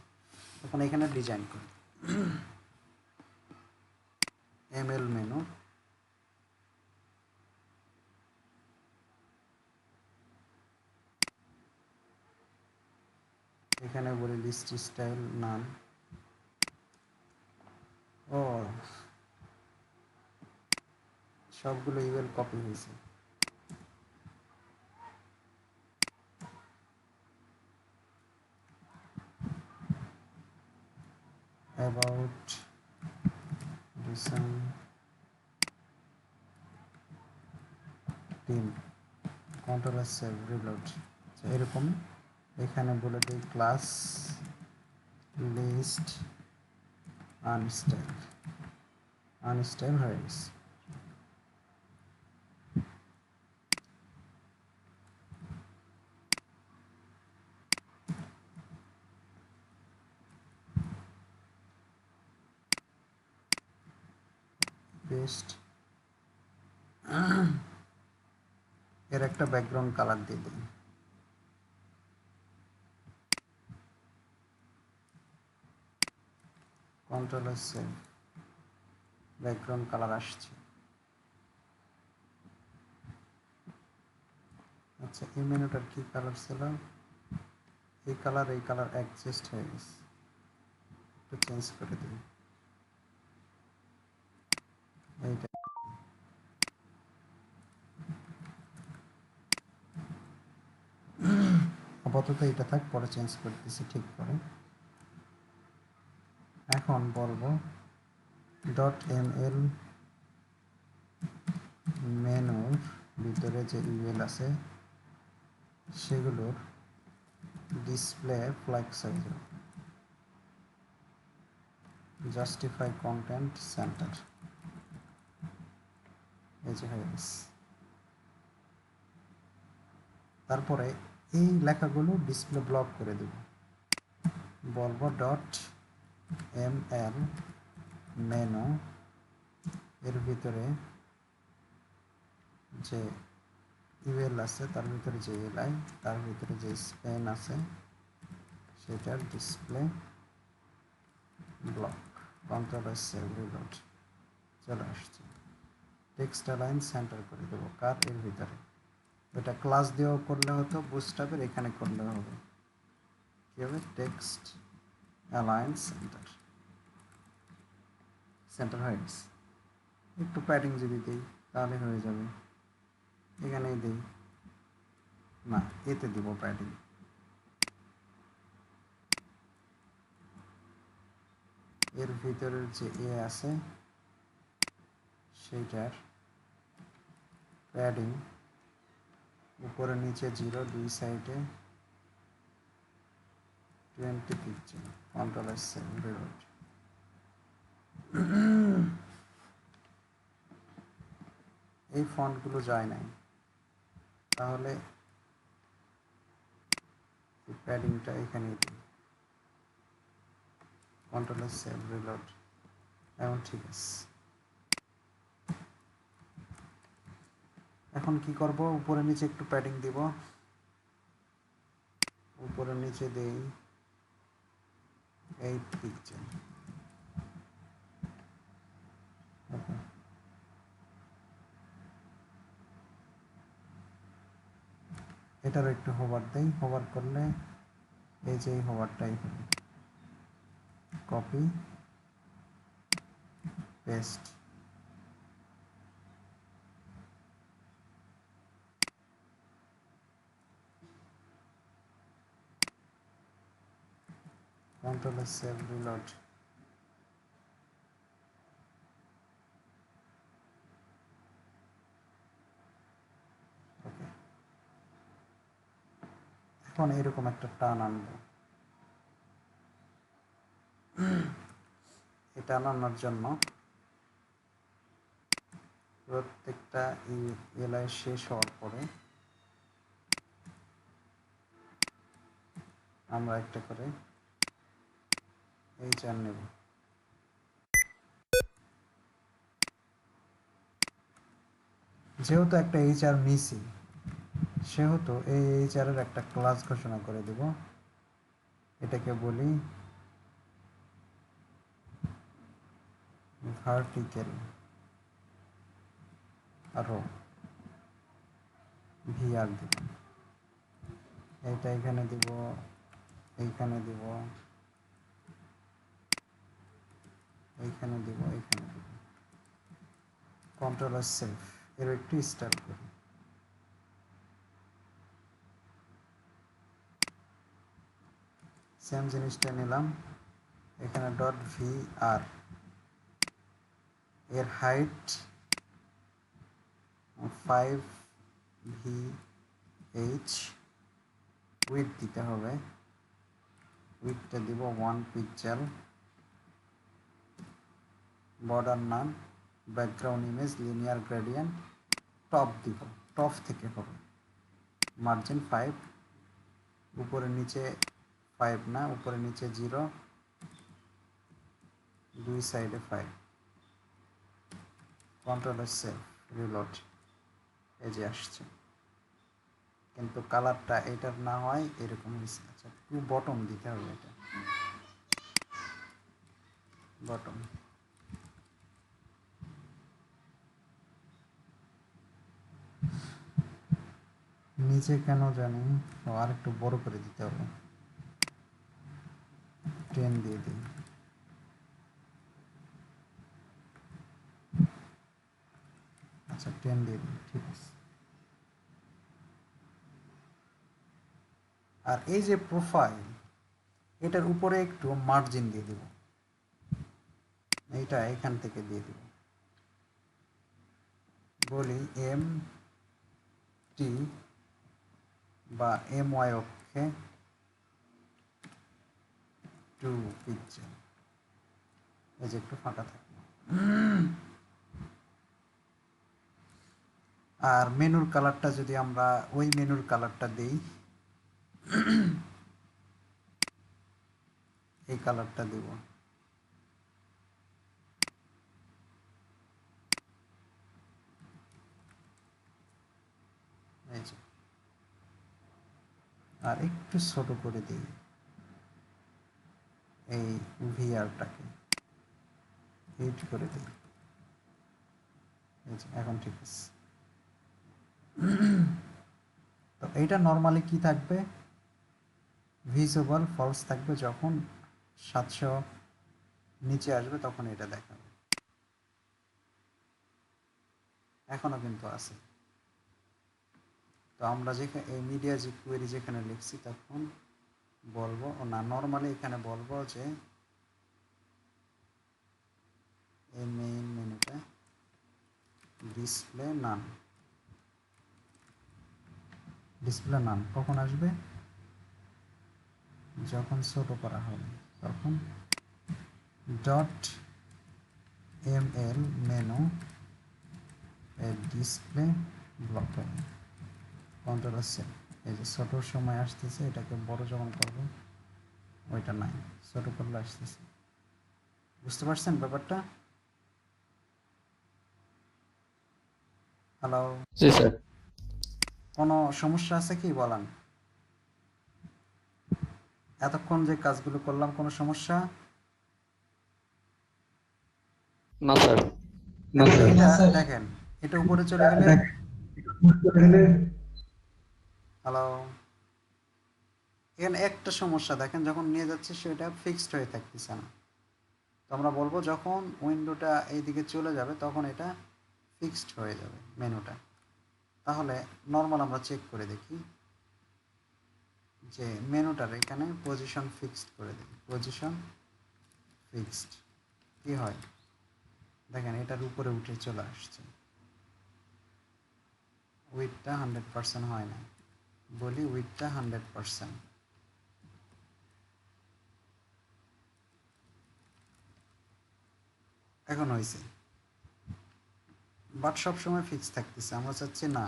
এখন এখানে ডিজাইন করি, এমএল মেনু, এখানে বলি লিস্ট স্টাইল নাম, ও সবগুলো ইউএল কপি হয়েছে। About, recent, team, control save, reload, এরকম। এখানে বলে দিই ক্লাস লিস্ট আনস্টাইল, আনস্টাইল হয়ে গেছে। পেস্ট, এর একটা ব্যাকগ্রাউন্ড কালার দিয়ে দিই, কন্ট্রোল সেভ, ব্যাকগ্রাউন্ড কালার আসছে। আচ্ছা, এই মেনুটার কি কালার ছিল? এই কালার অ্যাডজাস্ট হয়ে গেছে, একটু চেঞ্জ করে দিই। এইটা আপাতত এটা থাক, পরে চেঞ্জ করে দিচ্ছি ঠিক করে। এখন বলবো ডট এমএল মেনুর ভিতরে যে ইউএল আছে সেগুলোর display flag size, justify content centre, এই যে হয়ে গেছে। তারপরে এই লেখাগুলো ডিসপ্লে ব্লক করে দেব, বলবো ডট এমএল মেনু এর ভিতরে যে ইউএল আছে তার ভিতরে যে এলআই, তার ভিতরে যে স্পেন আছে সেটার display block, control save, reload, চলে আসছে। টেক্সট অ্যালাইন সেন্টার করে দেবো কার এর ভিতরে, এটা ক্লাস দিয়েও করলে হতো, বুস্টআপের এখানে করলে হবে। কি হবে? টেক্সট অ্যালাইন সেন্টার, সেন্টার হয়ে গেছে। একটু প্যাডিং যদি দিই তাহলে হয়ে যাবে, এখানেই দিই না, এতে দিব প্যাডিং, এর ভিতরের যে এ আছে সেইটার প্যাডিং উপরে নিচে 0, দুই সাইডে 20 পিক্সেল, কন্ট্রোল সেভ, রিলোড। এই ফন্টগুলো যায় নাই, তাহলে প্যাডিংটা এখানে দিই, কন্ট্রোল সেভ, রিলোড, এখন ঠিক আছে। এখন কি করব, উপরে নিচে একটু প্যাডিং দিব, উপরে নিচে দেই 8 পিক্সেল। ওকে, এটারও একটু হোভার দেই, হোভার করলে এই যে হোভারটাই হবে। Copy paste, control save reload. Okay, এখন এরকম একটা টান আনবো। এই টান আনার জন্য প্রত্যেকটা এলাই শেষ হওয়ার পরে আমরা একটা করে এইচআর নেব। যেহেতু একটা এইচআর মিসিং, সেহেতু এই এইচআর এর একটা ক্লাস ঘোষণা করে দেব। এটাকে বলি ভার্টিক্যাল রো, ভিআর দেব। এইটা এখানে দিব, এইখানে দিব, এইখানে দিব, এইখানে দিব। কন্ট্রোল সেভ, এর একটু স্টার্ট করি। সেম জিনিসটা নিলাম, এখানে ডট ভি আর, এর হাইট 5 VH, উইথ দিতে হবে, উইথটা দিব 1 পিক্সেল, বর্ডার নাম, background image linear gradient, top দিব, টপ থেকে হবে, মার্জিন 5, উপরে নিচে 5 না, উপরে নিচে 0, দুই সাইডে 5। কন্ট্রোল সেভ রিলোড, এই যে আসছে, কিন্তু কালারটা এটার না হয় এরকম হয়েছে। আচ্ছা, টু বটম দিতে হবে, এটা বটম। নিচে কেন জানি আর একটু বড় করে দিতে হবে, 10 দিয়ে দিই। আচ্ছা, 10 দিয়ে দিই, ঠিক আছে। আর এই যে প্রোফাইল, এটার উপরে একটু মার্জিন দিয়ে দিব, এইটা এখান থেকে দিয়ে দিব, বলি এম টি বা এম ওয়াই অক্ষে 2 পিক্সেল, এই যে একটু ফাঁকা থাকবে। আর মেনুর কালারটা যদি আমরা ওই মেনুর কালারটা দেই, এই কালারটা দেব, এই যে। আর একটু ছোট করে দিই এই ভিআরটাকে, 8 করে দিই, এই যে, এখন ঠিক আছে। তো এইটা নর্মালি কি থাকবে, ভিজিবল ফলস থাকবে, যখন 700 নিচে আসবে তখন এটা দেখাবে। এখনো কিন্তু আছে। তো আমরা যেখানে এই মিডিয়া যে কোয়েরি যেখানে লিখছি, তখন বলবো না, নর্মালি এখানে বলবো যে এই মেইন মেনুটা ডিসপ্লে নান, ডিসপ্লে নান কখন আসবে, যখন ছোট করা হবে, তখন dot ML menu display block হবে। কন্ট্রোল সেভ, এই যে ছোটোর সময় আসতেছে, এটাকে বড় যখন করবো ওইটা নাই, ছোট করলে আসতেছে। বুঝতে পারছেন ব্যাপারটা? হ্যালো, জি স্যার। কোনো সমস্যা আছে কি বলেন? এতক্ষণ যে কাজগুলো করলাম কোনো সমস্যা? না স্যার। এখন স্যার। এটা না স্যার। দেখেন, এটা উপরে চলে গেলে, হ্যালো, এখানে একটা সমস্যা দেখেন, যখন নিয়ে যাচ্ছে সেটা ফিক্সড হয়ে থাকতেছে না। তো আমরা বলবো যখন উইন্ডোটা এইদিকে চলে যাবে তখন এটা ফিক্সড হয়ে যাবে মেনুটা। তাহলে নর্মাল আমরা চেক করে দেখি যে মেনুটার এখানে পজিশন ফিক্সড করে দিই, পজিশন ফিক্সড, কি হয় দেখেন, এটার উপরে উঠে চলে আসছে, উইথটা 100% হয় না, বলি উইথটা 100%, এখন হয়েছে। বাট সবসময় ফিক্স থাকতেছে, আমরা চাচ্ছি না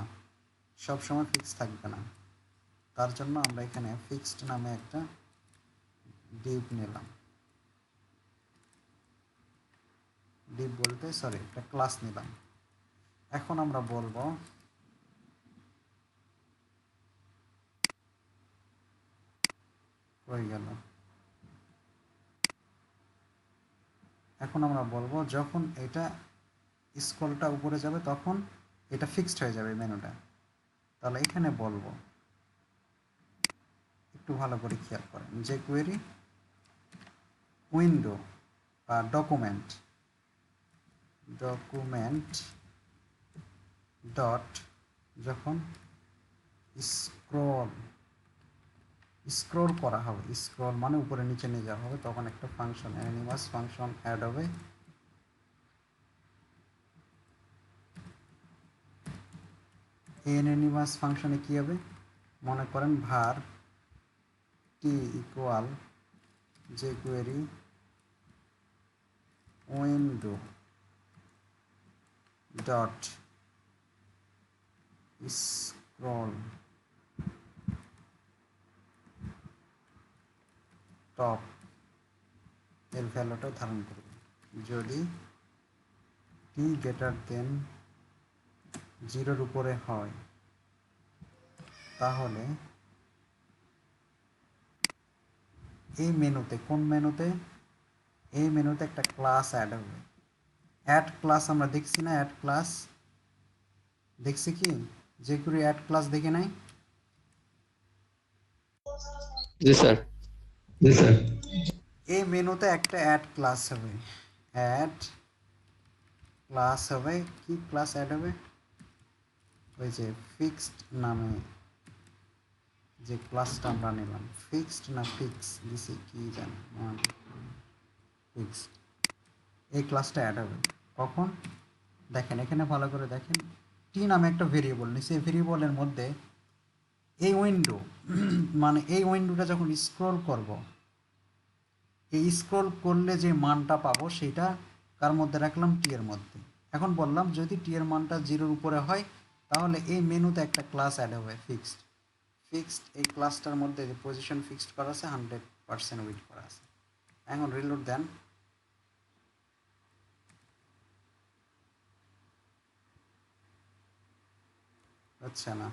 সবসময় ফিক্স থাকবে না। তার জন্য আমরা এখানে ফিক্সড নামে একটা ডিভ নিলাম, ডিভ বলতে সরি একটা ক্লাস নিলাম। এখন আমরা বলবো হয়ে গেল, এখন আমরা বলবো যখন এটা স্ক্রলটা উপরে যাবে তখন এটা ফিক্সড হয়ে যাবে মেনুটা। তাহলে এখানে বলবো, একটু ভালো করে খেয়াল করেন, যে কোয়েরি উইন্ডো বা ডকুমেন্ট, ডকুমেন্ট ডট যখন স্ক্রল, স্ক্রল করা হবে, স্ক্রল মানে উপরে নিচে নিয়ে যাওয়া হবে, তখন একটা ফাংশন অ্যানিমাস ফাংশন অ্যাড হবে। এই অ্যানিমাস ফাংশনে কি হবে, মনে করেন var টি ইকুয়াল যে query window dot scroll top এর ভ্যালুটা ধারণ করবে। যদি টি গ্রেটার দেন 0-র উপরে হয় তাহলে এই মেনুতে, কোন মেনুতে, এই মেনুতে একটা ক্লাস অ্যাড হবে। অ্যাড ক্লাস আমরা দেখছি না, অ্যাড ক্লাস দেখছি কি, যে করে অ্যাড ক্লাস দেখে নাই, জি স্যার। জি স্যার। এই মেনুতে একটা অ্যাড ক্লাস হবে, অ্যাড ক্লাস হবে। কি ক্লাস অ্যাড হবে, ওই যে ফিক্সড নামে যে ক্লাসটা আমরা নিলাম, ফিক্সড না ফিক্স দিছি কি জানি, ফিক্সড, এই ক্লাসটা অ্যাড হবে। কখন দেখেন, এখানে ভালো করে দেখেন, টি নামে একটা ভেরিয়েবল নিচ্ছে, এই ভেরিয়েবলের মধ্যে এই উইন্ডো মানে এই উইন্ডোটা যখন স্ক্রল করব, এই স্ক্রল করলে যে মানটা পাবো সেটা কার মধ্যে রাখলাম, টি এর মধ্যে। এখন বললাম যদি টি এর মানটা 0-র উপরে হয় তাহলে এই মেনুতে একটা ক্লাস অ্যাড হবে ফিক্সড, ফিক্সড এই ক্লাসটার মধ্যে যে পজিশন ফিক্সড করা আছে 100% উইথ করা আছে। এখন রিলোড দেন, হচ্ছে না,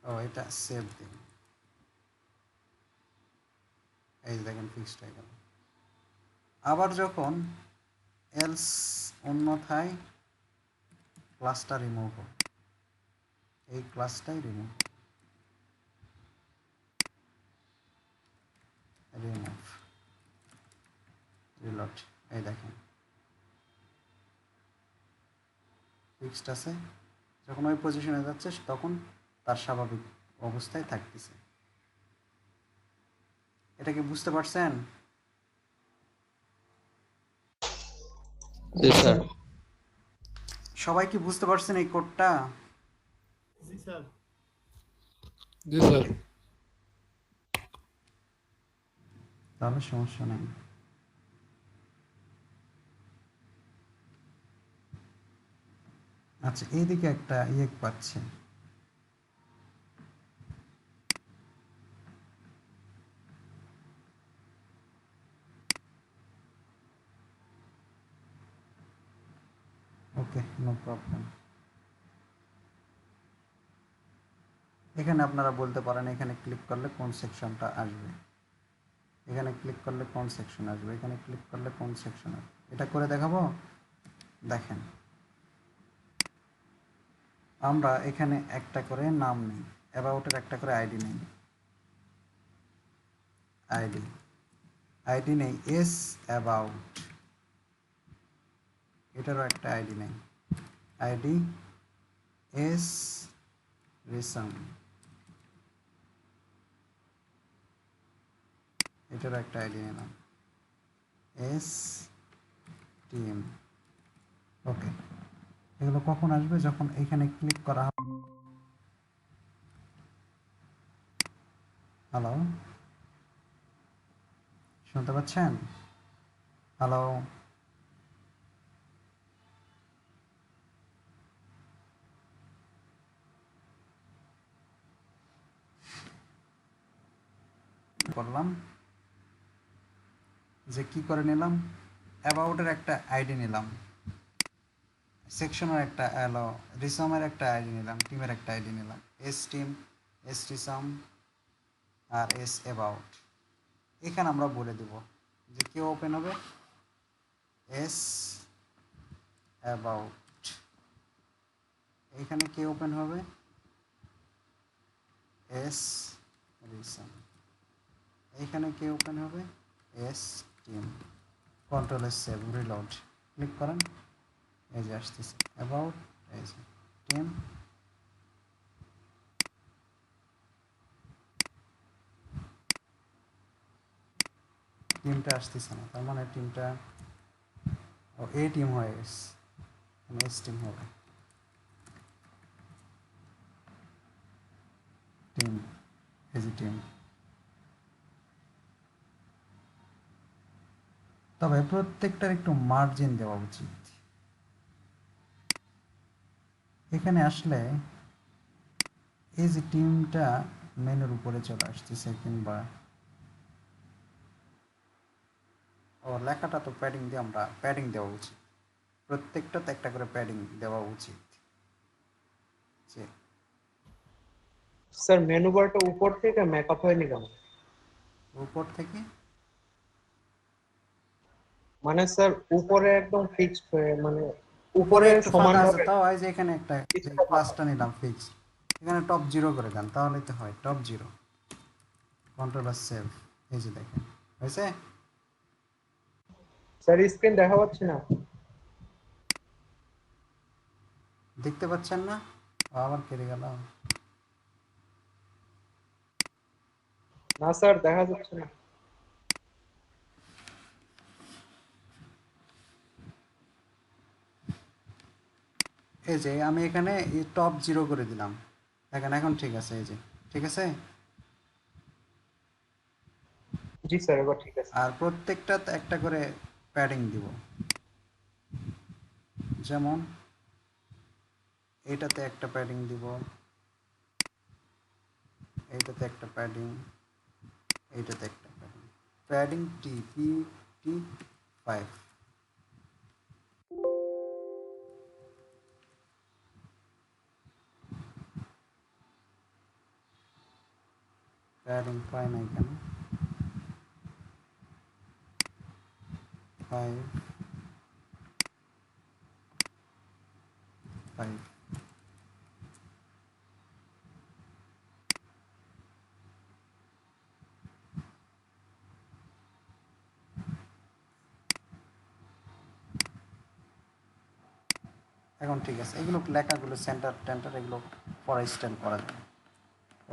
ও এটা সেভ দিন, এই দেখেন ফিক্সড হয়ে গেল। আবার যখন এলস অন্যথায় ক্লাসটা রিমুভ হবে, এই ক্লাসটাই রিমুভ, রিমুভ, রিলোড, এই দেখেন ফিক্সড আছে, যখন ওই পজিশনে যাচ্ছে তখন তার স্বাভাবিক অবস্থায় থাকতেছে। এটা কি বুঝতে পারছেন? জি স্যার। সবাই কি বুঝতে পারছেন এই কোডটা? জি স্যার। তাহলে সমস্যা নেই। আচ্ছা, এইদিকে একটা ইয়ে পাচ্ছে, ওকে নো প্রবলেম। এখানে আপনারা বলতে পারেন এখানে ক্লিক করলে কোন সেকশনটা আসবে, এখানে ক্লিক করলে কোন সেকশন আসবে, এখানে ক্লিক করলে কোন সেকশন আসবে। এটা করে দেখাবো। দেখেন আমরা এখানে একটা করে নাম নেই, অ্যাবাউটের একটা করে আইডি নেই, আইডি আইডি নেই এস অ্যাবাউট, এটারও একটা আইডি নেই, আইডি এস রিসাম, এটারও একটা আইডি নিলাম এস টিএম। ওকে, এগুলো কখন আসবে? যখন এখানে ক্লিক করা হবে। হ্যালো, শুনতে পাচ্ছেন? হ্যালো, করলাম যে কি করে নিলাম, অ্যাবাউটের একটা আইডি নিলাম, সেকশনের একটা এলো, রিসামের একটা আইডি নিলাম, টিমের একটা আইডি নিলাম, এস টিম, এস রিসাম আর এস অ্যাবাউট। এখানে আমরা বলে দেব যে কে ওপেন হবে, এস অ্যাবাউট। এখানে কে ওপেন হবে, এস রিসাম। এখানে কে ওপেন হবে, S team. Control S save, reload, click করেন, এই যে আসতেছে অ্যাবাউট, এই যে টিম। টিমটা আসতেছে না, তার মানে টিমটা ও এ টিম হয়ে গেছে, এস টিম হবে, টিম, এই যে টিম। তবে প্রত্যেকটার একটু মার্জিন দেওয়া উচিত। এখানে আসলে এই যে টিমটা মেনুর উপরে চলে আসতেছে, কিংবা ও লেখাটা তো প্যাডিং দিয়ে আমরা প্যাডিং দেওয়া উচিত, প্রত্যেকটাতে একটা করে প্যাডিং দেওয়া উচিত। যে স্যার মেনু বারটা উপর থেকে মেকআপ হয়নি কেন? উপর থেকে মানে স্যার উপরে একদম ফিক্সড হয়ে মানে উপরে উপরে একটু ফাঁকা আছে, সমানভাবে তাও হয় যে এখানে একটা কিছুটা ফাঁকা। ক্লাসটা নিলাম ফিক্স, এখানে টপ 0 করে দেন, তাহলে তো হয় টপ 0। কন্ট্রোল আর সেভ, এই যে দেখেন হয়েছে। স্যার স্ক্রিন দেখা পাচ্ছি না। দেখতে পাচ্ছেন না? আবার কেটে গেল। না স্যার দেখা যাচ্ছে না। এই যে আমি এখানে টপ 0 করে দিলাম, দেখেন এখন ঠিক আছে, এই যে ঠিক আছে। জি স্যার এবার ঠিক আছে। আর প্রত্যেকটাতে একটা করে প্যাডিং দিব, যেমন এইটাতে একটা প্যাডিং দিব, এইটাতে একটা প্যাডিং, এইটাতে একটা padding, padding T P T 5, padding পাই না এখানে, 5 5। এখন ঠিক আছে, এগুলো লেখাগুলো সেন্টার টেন্টার এগুলো পরে স্ট্যান্ড করা যাবে।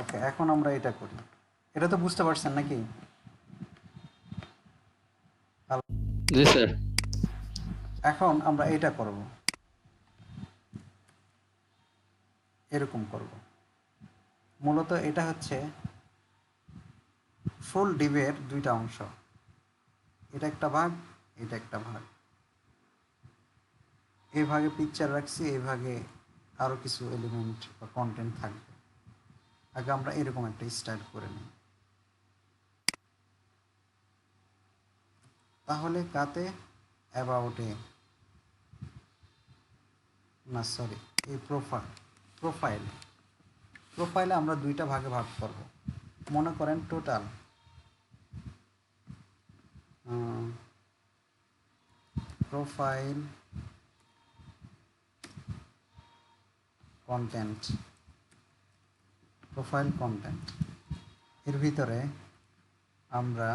ওকে, এখন আমরা এটা করি। এটা তো বুঝতে পারছেন নাকি? জি স্যার। এখন আমরা এটা করব, এরকম করব। মূলত এটা হচ্ছে ফুল ডিভের দুইটা অংশ, এটা একটা ভাগ, এটা একটা ভাগ। এই ভাগে পিকচার রাখছি, এই ভাগে আরও কিছু এলিমেন্ট বা কন্টেন্ট থাকবে। আগে আমরা এরকম একটা স্টাইল করে নিই, তাহলে কাতে অ্যাবাউটে, না সরি, এই প্রোফাইল, প্রোফাইলে আমরা দুইটা ভাগে ভাগ করব। মনে করেন total profile content, profile content এর ভিতরে আমরা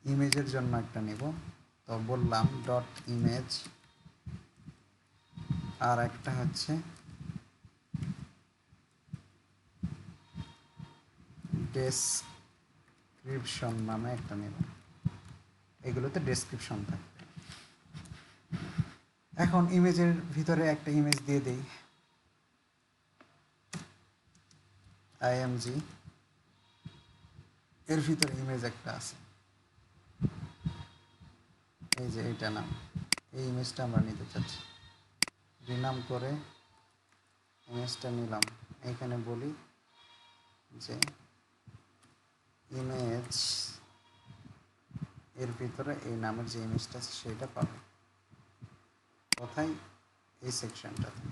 ইমেজের জন্য একটা নেব, তো বললাম ডট ইমেজ, আর একটা হচ্ছে ডেসক্রিপশন নামে একটা নেব, এগুলোতে ডেসক্রিপশন থাকবে। এখন ইমেজের ভিতরে একটা ইমেজ দিয়ে দেই, আইএমজি, এর ভিতরে ইমেজ একটা আছে, এই যে এইটা নাম, এই ইমেজটা আমরা নিতে চাচ্ছি, রিনাম করে ইমেজটা নিলাম। এখানে বলি যে ইমেজ এর ভিতরে এই নামের যে ইমেজটা আছে সেটা পাবে কোথায়, এই সেকশনটাতে।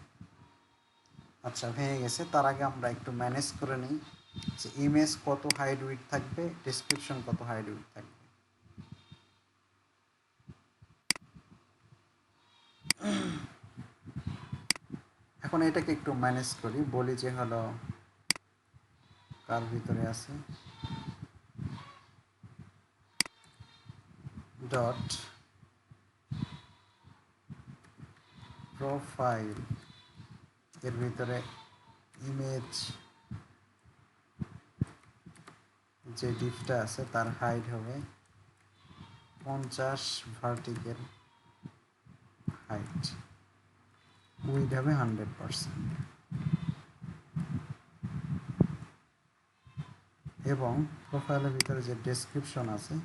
আচ্ছা, হয়ে গেছে। তার আগে আমরা একটু ম্যানেজ করে নিই যে ইমেজ কত হাইড উইডথ থাকবে, ডেসক্রিপশন কত হাইড উইডথ থাকবে। এখন এটাকে একটু ম্যানেজ করি, বলি যে হলো কার ভিতরে আছে ডট প্রোফাইল এর ভিতরে ইমেজ যে ডিপটা আছে তার হাইট হবে 50 ভার্টিক্যাল হাইট, উইড হবে 100%, এবং প্রোফাইলের ভিতরে যে ডেসক্রিপশন আছে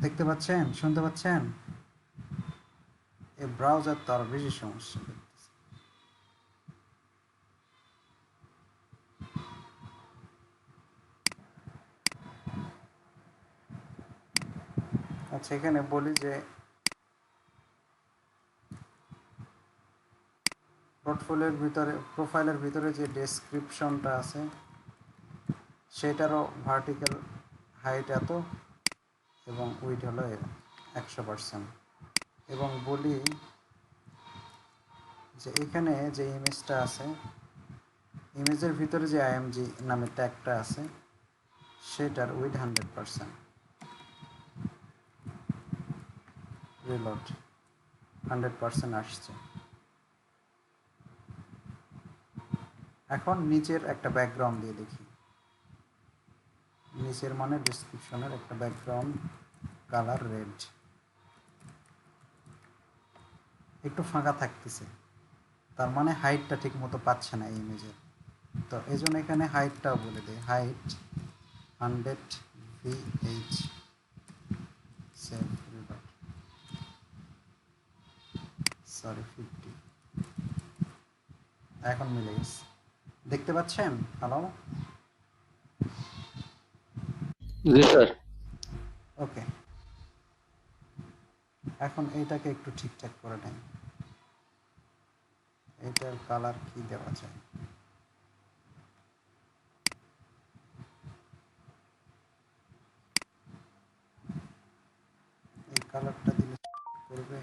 দেখতে পাচ্ছেন, শুনতে পাচ্ছেন, এই ব্রাউজার তো আরো বেশি সমস্যা করতেছে। আচ্ছা, এখানে বলি যে পোর্টফোলিওর ভিতরে, প্রোফাইলের ভিতরে যে ডেসক্রিপশনটা আছে সেটারও ভার্টিক্যাল হাইট এত এবং উইড হলো 100%, এবং বলি যে এখানে যে ইমেজটা আছে, ইমেজের ভিতরে যে আইএমজি নামে ট্যাগটা আছে সেটার উইড 100%, রিলোড 100% আসছে। এখন নিচের একটা ব্যাকগ্রাউন্ড দিয়ে দেখি, নিচের মানে ডেসক্রিপশনের একটা ব্যাকগ্রাউন্ড কালার রেড, একটু ফাঁকা থাকতেছে, তার মানে হাইটটা ঠিক মতো পাচ্ছে না এই ইমেজের। তো এই জন্য এখানে হাইটটাও বলে দেয়, height 100 VH, save reload, sorry 50, এখন মিলে গেছে, দেখতে পাচ্ছেন? হ্যালো, জি স্যার। ওকে। এখন এইটাকে একটু ঠিকঠাক করে নেই, এটার কালার কি দেওয়া যায়, এই কালারটা দিলে করবে,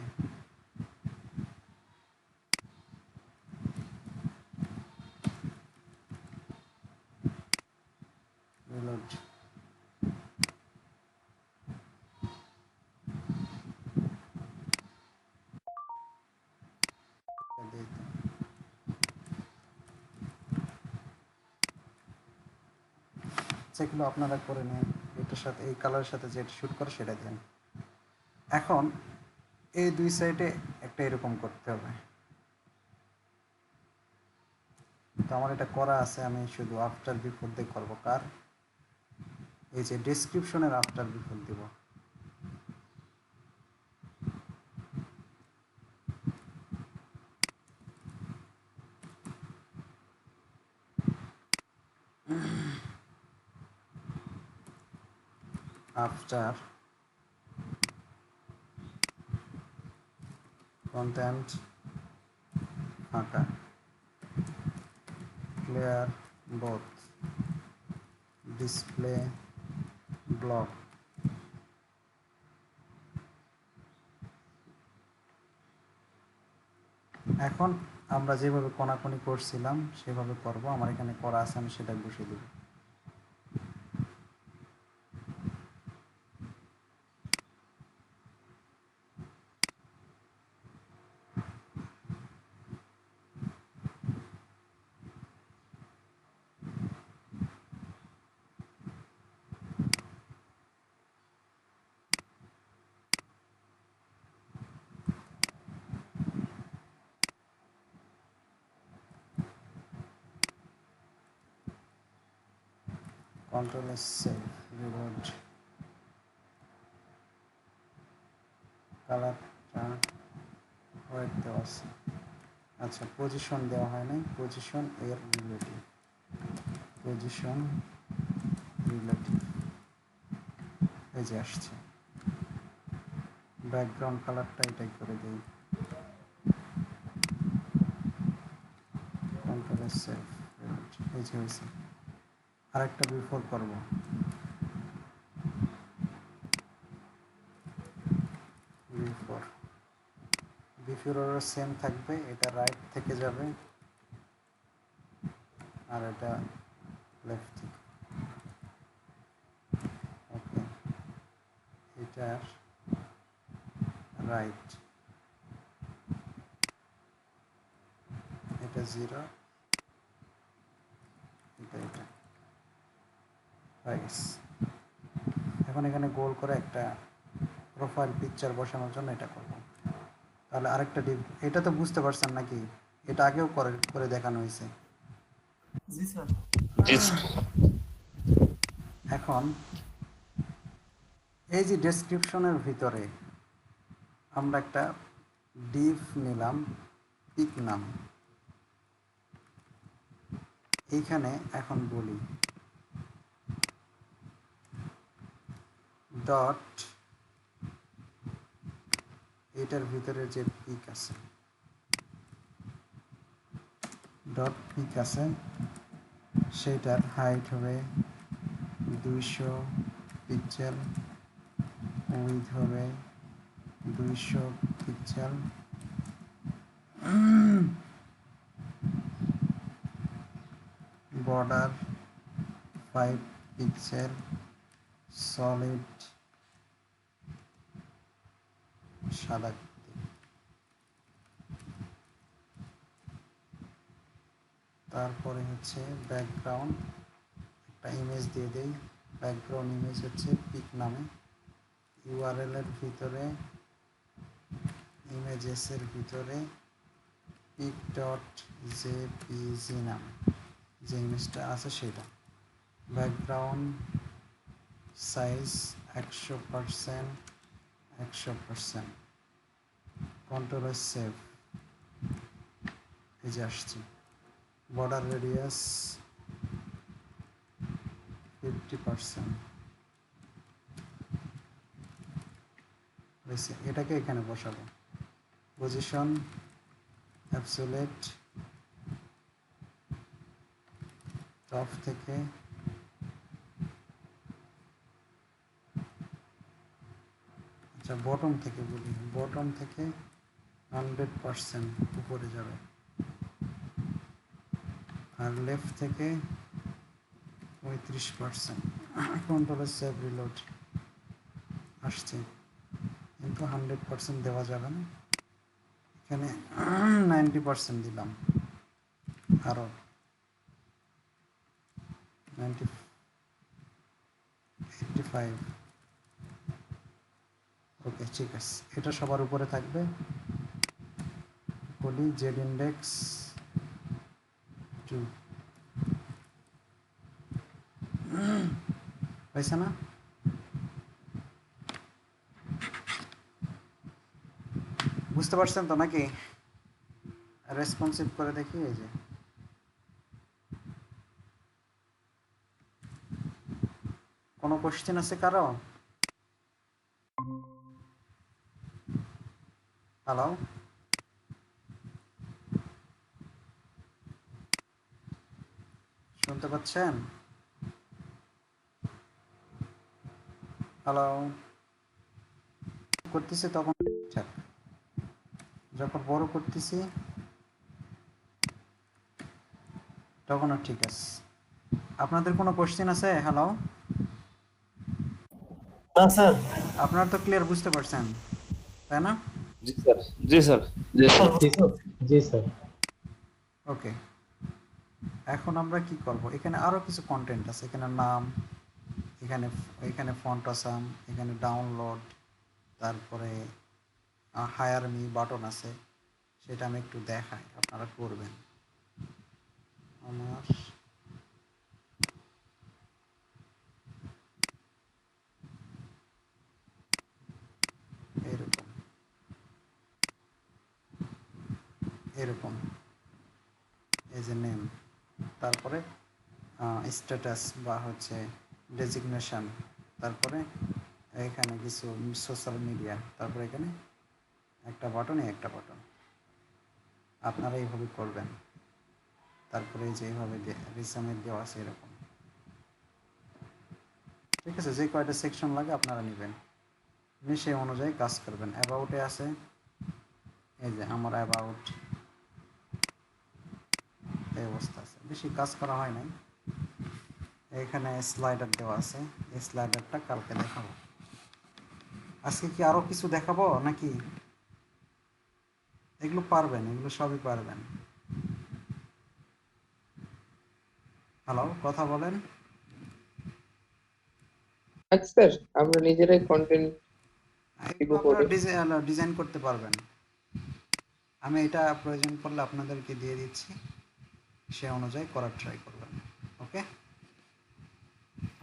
রিলোড, যেগুলো আপনারা করে নেন, এটার সাথে এই কালারের সাথে যেটা শ্যুট করে সেটা দেন। এখন এই দুই সাইডে একটা এরকম করতে হবে, তো আমার এটা করা আছে, আমি শুধু আফটার বিফোর দিয়ে করবো। কার? এই যে ডেসক্রিপশনের আফটার বিফোর দিব, আফটার কন্টেন্ট ফাঁকা ক্লিয়ার বোথ ডিসপ্লে ব্লক এখন আমরা যেভাবে কোনাকুনি করছিলাম সেভাবে করব। আমার এখানে করা আছে, আমি সেটা বসিয়ে দেব। কন্ট্রোল এস সেভ রিলোড কালারটা হোয়াইট দেওয়া আছে। আচ্ছা, পজিশন দেওয়া হয় নাই, পজিশন এর রিলেটিভ, পজিশন রিলেটিভ এই যে আসছে। ব্যাকগ্রাউন্ড কালারটা এটাই করে দিই, কন্ট্রোল এস সেভ রিলোড এই যে হয়েছে। আরেকটা বিফোর করব, বিফোর বিফোরেরও সেম থাকবে, এটা রাইট থেকে যাবে আর এটা লেফট থেকে। ওকে, এটার রাইট, এটা 0, এটা এটা হয়ে গেছে। এখন এখানে গোল করে একটা প্রোফাইল পিকচার বসানোর জন্য এটা করব। তাহলে আরেকটা ডিপ, এটা তো বুঝতে পারছেন নাকি? এটা আগেও করে করে দেখানো হয়েছে। জি স্যার। এখন এই যে ডেসক্রিপশনের ভিতরে আমরা একটা ডিভ নিলাম, পিক নাম। এইখানে এখন বলি ডট, এটার ভিতরে যে পিক আছে, ডট পিক আছে, সেইটার হাইট হবে 200 পিক্সেল, উইথ হবে 200 পিক্সেল, বর্ডার 5 পিক্সেল, সলিড সাদা। তারপরে হচ্ছে ব্যাকগ্রাউন্ড, একটা ইমেজ দিয়ে দেই। ব্যাকগ্রাউন্ড ইমেজ হচ্ছে পিক নামে, ইউআরএল এর ভিতরে ইমেজেসের ভিতরে পিক ডট জেপিজি নাম, যে ইমেজটা আছে সেটা। ব্যাকগ্রাউন্ড সাইজ 100%, 100%, কন্ট্রোল সেভ এই যে আসছে। বর্ডার রেডিয়াস 50%, এটাকে এখানে বসাবো। পজিশন অ্যাবসোলিউট, টপ থেকে আচ্ছা বটম থেকে বলি, বটম থেকে 100% উপরে যাবে, আর লেফট থেকে 35%। কন্ট্রোল সেভ রিলোড আসছে, কিন্তু 100% দেওয়া যাবে না, এখানে 90% দিলাম, আরও 85। ওকে, ঠিক আছে, এটা সবার উপরে থাকবে। বলি জেড ইন্ডেক্স 2 পাইছে না? বুঝতে পারছেন তো নাকি? রেসপন্সিভ করে দেখি। এই যে কোনো কোশ্চেন আছে কারো? হ্যালো, শুনতে পাচ্ছেন? হ্যালো, করতেছি তখন ঠিকঠাক, যখন বড় করতেছি তখনও ঠিক আছে। আপনাদের কোনো কোশ্চেন আছে? হ্যালো, না স্যার। আপনারা তো ক্লিয়ার বুঝতে পারছেন, তাই না? জি স্যার, জি স্যার, জি স্যার। জি স্যার। জি স্যার। ওকে, এখন আমরা কি করব? এখানে আরো কিছু কন্টেন্ট আছে, এখানে নাম, এখানে এখানে ফন্ট আসাম, এখানে ডাউনলোড, তারপরে হায়ার মি বাটন আছে, সেটা আমি একটু দেখাই, আপনারা করবেন। আমার এরকম এরকম এই যে নেম, তারপরে স্ট্যাটাস বা হচ্ছে ডেজিগনেশন, তারপরে এখানে কিছু সোশ্যাল মিডিয়া, তারপরে এখানে একটা বাটন, একটা বাটন আপনারা এইভাবে করবেন। তারপরে এই যে এইভাবে রিসামে দেওয়া আছে এরকম, ঠিক আছে? যে কয়টা সেকশন লাগে আপনারা নেবেন, নিয়ে সেই অনুযায়ী কাজ করবেন। অ্যাবাউটে আছে, এই যে আমার অ্যাবাউট এই অবস্থা আছে, বেশি কাজ করা হয় নাই। এখানে স্লাইডার দেওয়া আছে, এই স্লাইডারটা কালকে দেখাবো। আজকে কি আরো কিছু দেখাবো নাকি? এগুলো পারবেন, এগুলো সবই পারবেন। হ্যালো, কথা বলেন। আচ্ছা স্যার, আমরা নিজেরাই কন্টেন্ট দিব এগুলো আপনারা করে। ডিজাইন করতে পারবেন। আমি এটা প্রয়োজন পড়লে আপনাদেরকে দিয়ে দিচ্ছি, সে অনুযায়ী করার ট্রাই করবেন। ওকে,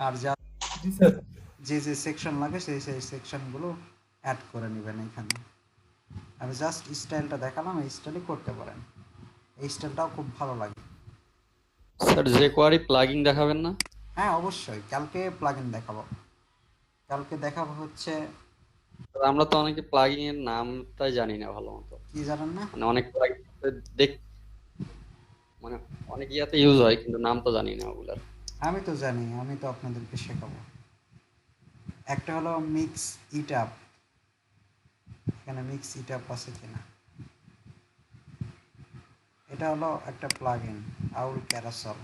আর যা জি স্যার। যে যে সেকশন লাগে সেই সেই সেকশনগুলো অ্যাড করে নেবেন এখানে। আমি জাস্ট স্টাইলটা দেখালাম, এই স্টাইলে করতে পারেন, এই স্টাইলটাও খুব ভালো লাগে। স্যার যে কোয়ারি প্লাগইন দেখাবেন না? হ্যাঁ অবশ্যই, কালকে প্লাগইন দেখাবো। কালকে দেখাবো হচ্ছে, স্যার, আমরা তো অনেকে প্লাগইন এর নামটাই জানি না ভালো মতো। কি জানেন না? মানে অনেক প্লাগইন দেখ, মানে অনেক ইয়াতে ইউজ হয় কিন্তু নাম তো জানি না ওগুলার। আমি তো জানি, আমি তো আপনাদেরকে শেখাবো। একটা হলো মিক্স ইট আপ, এখানে মিক্স ইট আপ আছে কিনা, এটা হলো একটা প্লাগইন। আউল ক্যারাসল,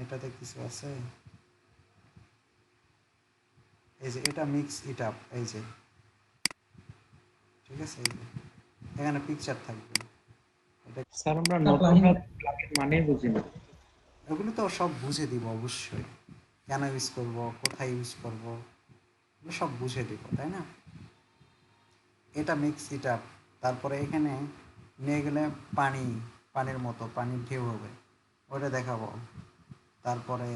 এটাতে কিছু আছে, এই যে এটা মিক্স ইট আপ, এই যে, ঠিক আছে? এই যে এখানে পিকচার থাকবে, এটা স্যার আমরা স্যার নতুন প্লাগইন প্লাগইন মানে বুঝি না। এগুলো তো সব বুঝে দিব অবশ্যই, কেন ইউজ করব, কোথায় ইউজ করব, এগুলো সব বুঝে দিব, তাই না? এটা মিক্স ইট আপ, তারপরে এখানে নিয়ে গেলে পানি, পানির মতো পানির ঢেউ হবে, ওটা দেখাবো। তারপরে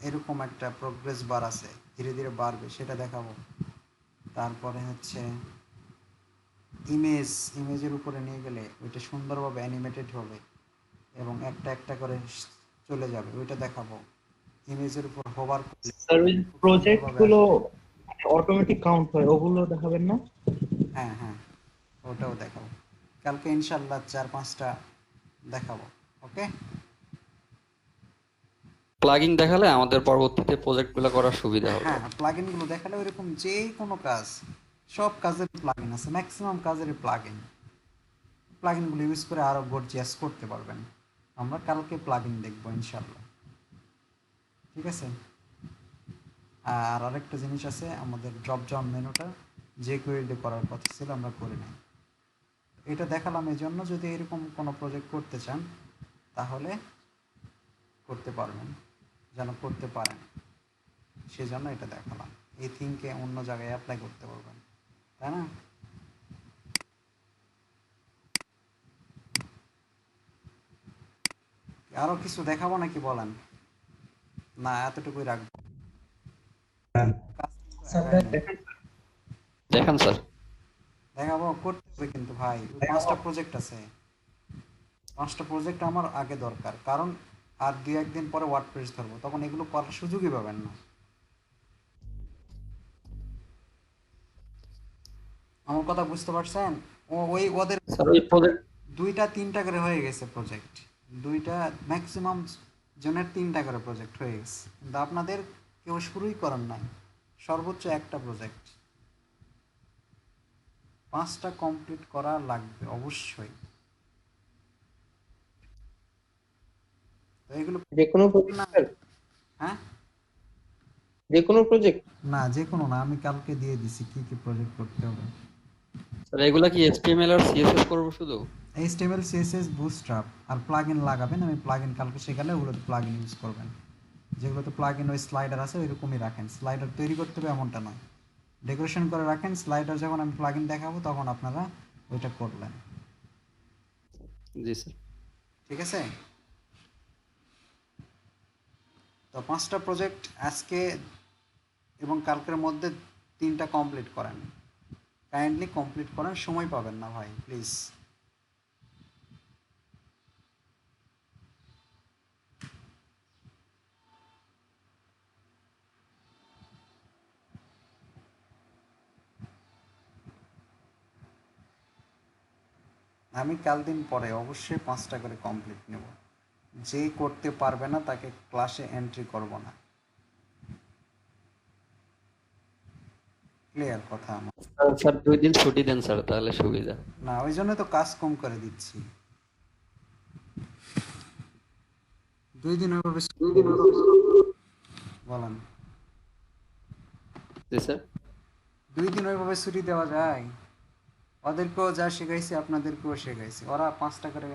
এরকম একটা প্রোগ্রেস বার আছে, ধীরে ধীরে বাড়বে, সেটা দেখাবো। তারপরে হচ্ছে ইমেজের উপরে নিয়ে গেলে ওইটা সুন্দরভাবে অ্যানিমেটেড হবে এবং একটা একটা করে চলে যাবে, ওইটা দেখাবো। ইমেজের উপর হোভার করলে স্যার ওই খুব প্রজেক্ট সুন্দরভাবে গুলো আসবে। অটোমেটিক কাউন্ট হয়, ওগুলো দেখাবেন না? হ্যাঁ হ্যাঁ, ওটাও দেখাবো কালকে ইনশাল্লাহ, 4-5টা দেখাবো। ওকে, প্লাগইন দেখালে আমাদের পরবর্তীতে প্রজেক্টগুলো করার সুবিধা হবে। হ্যাঁ প্লাগইনগুলো দেখালে ওইরকম যে কোনো কাজ, সব কাজের প্লাগইন আছে, ম্যাক্সিমাম কাজের প্লাগইনগুলো ইউজ করে আরও গর্জিয়াস করতে পারবেন। আমরা কালকে প্লাগইন দেখবো ইনশাল্লাহ, ঠিক আছে? আর আরেকটা জিনিস আছে, আমাদের ড্রপ ডাউন মেনুটা যে কোয়েরিতে করার কথা ছিল আমরা করি নাই, এটা দেখালাম এই জন্য, যদি এরকম কোনো প্রজেক্ট করতে চান তাহলে করতে পারবেন, যেন করতে পারেন, সেজন্য এটা দেখালাম। এই থিংকে অন্য জায়গায় অ্যাপ্লাই করতে পারবেন, তাই না? আরো কিছু দেখাবো নাকি বলেন, না এতটুকুই রাখবো? কাজ কিন্তু স্যার আগায় নেই। দেখেন স্যার। দেখাবো, করতে হবে কিন্তু ভাই, ওই 5টা প্রজেক্ট আছে, 5টা প্রজেক্ট আমার আগে দরকার, কারণ আর 2-1 দিন পরে ওয়ার্ডপ্রেস ধরবো, তখন এগুলো করার সুযোগই পাবেন না। আমার কথা বুঝতে পারছেন? ওই ওদের স্যার ওই প্রজেক্ট, 2টা 3টা করে হয়ে গেছে প্রজেক্ট, 2টা ম্যাক্সিমাম জনের 3টা করে প্রজেক্ট হয়ে গেছে, কিন্তু আপনাদের কেউ শুরুই করেন নাই। সর্বোচ্চ একটা প্রজেক্ট, 5টা কমপ্লিট করা লাগবে অবশ্যই। তো এগুলো যে কোনো প্রজেক্ট না, স্যার, হ্যাঁ যে কোনো প্রজেক্ট? না, যে কোনো না, আমি কালকে দিয়ে দিছি কি কি প্রজেক্ট করতে হবে। স্যার এগুলা কি HTML আর CSS করবো শুধু? HTML CSS বুটস্ট্র্যাপ আর প্লাগইন লাগাবেন, আমি প্লাগইন কালকে শেখালে ওগুলোতে প্লাগইন ইউজ করবেন। যেগুলোতে প্লাগইন ওই স্লাইডার আছে ওইরকমই রাখেন, স্লাইডার তৈরি করতে হবে এমনটা নয়, ডেকোরেশন করে রাখেন। স্লাইডার যখন আমি প্লাগইন দেখাবো তখন আপনারা ওইটা করলেন, জি স্যার। ঠিক আছে? তো 5টা প্রজেক্ট আজকে এবং কালকের মধ্যে 3টা কমপ্লিট করেন, কাইন্ডলি কমপ্লিট করেন, সময় পাবেন না ভাই প্লিজ। আমি কাল দিন পরে অবশ্যই 5টা করে কমপ্লিট নেব, যে করতে পারবে না তাকে ক্লাসে এন্ট্রি করব না। ক্লিয়ার কথা আমার? স্যার 2 দিন ছুটি দেন স্যার, তাহলে সুবিধা। না, ওই জন্য তো কাজ কম করে দিচ্ছি। 2 দিন ওইভাবে বলেন, জি স্যার। 2 দিন ওইভাবে ছুটি দেওয়া যায়? ওদেরকেও যা শেখাইছি আপনাদেরকেও শেখাইছি, ওরা 5টা করে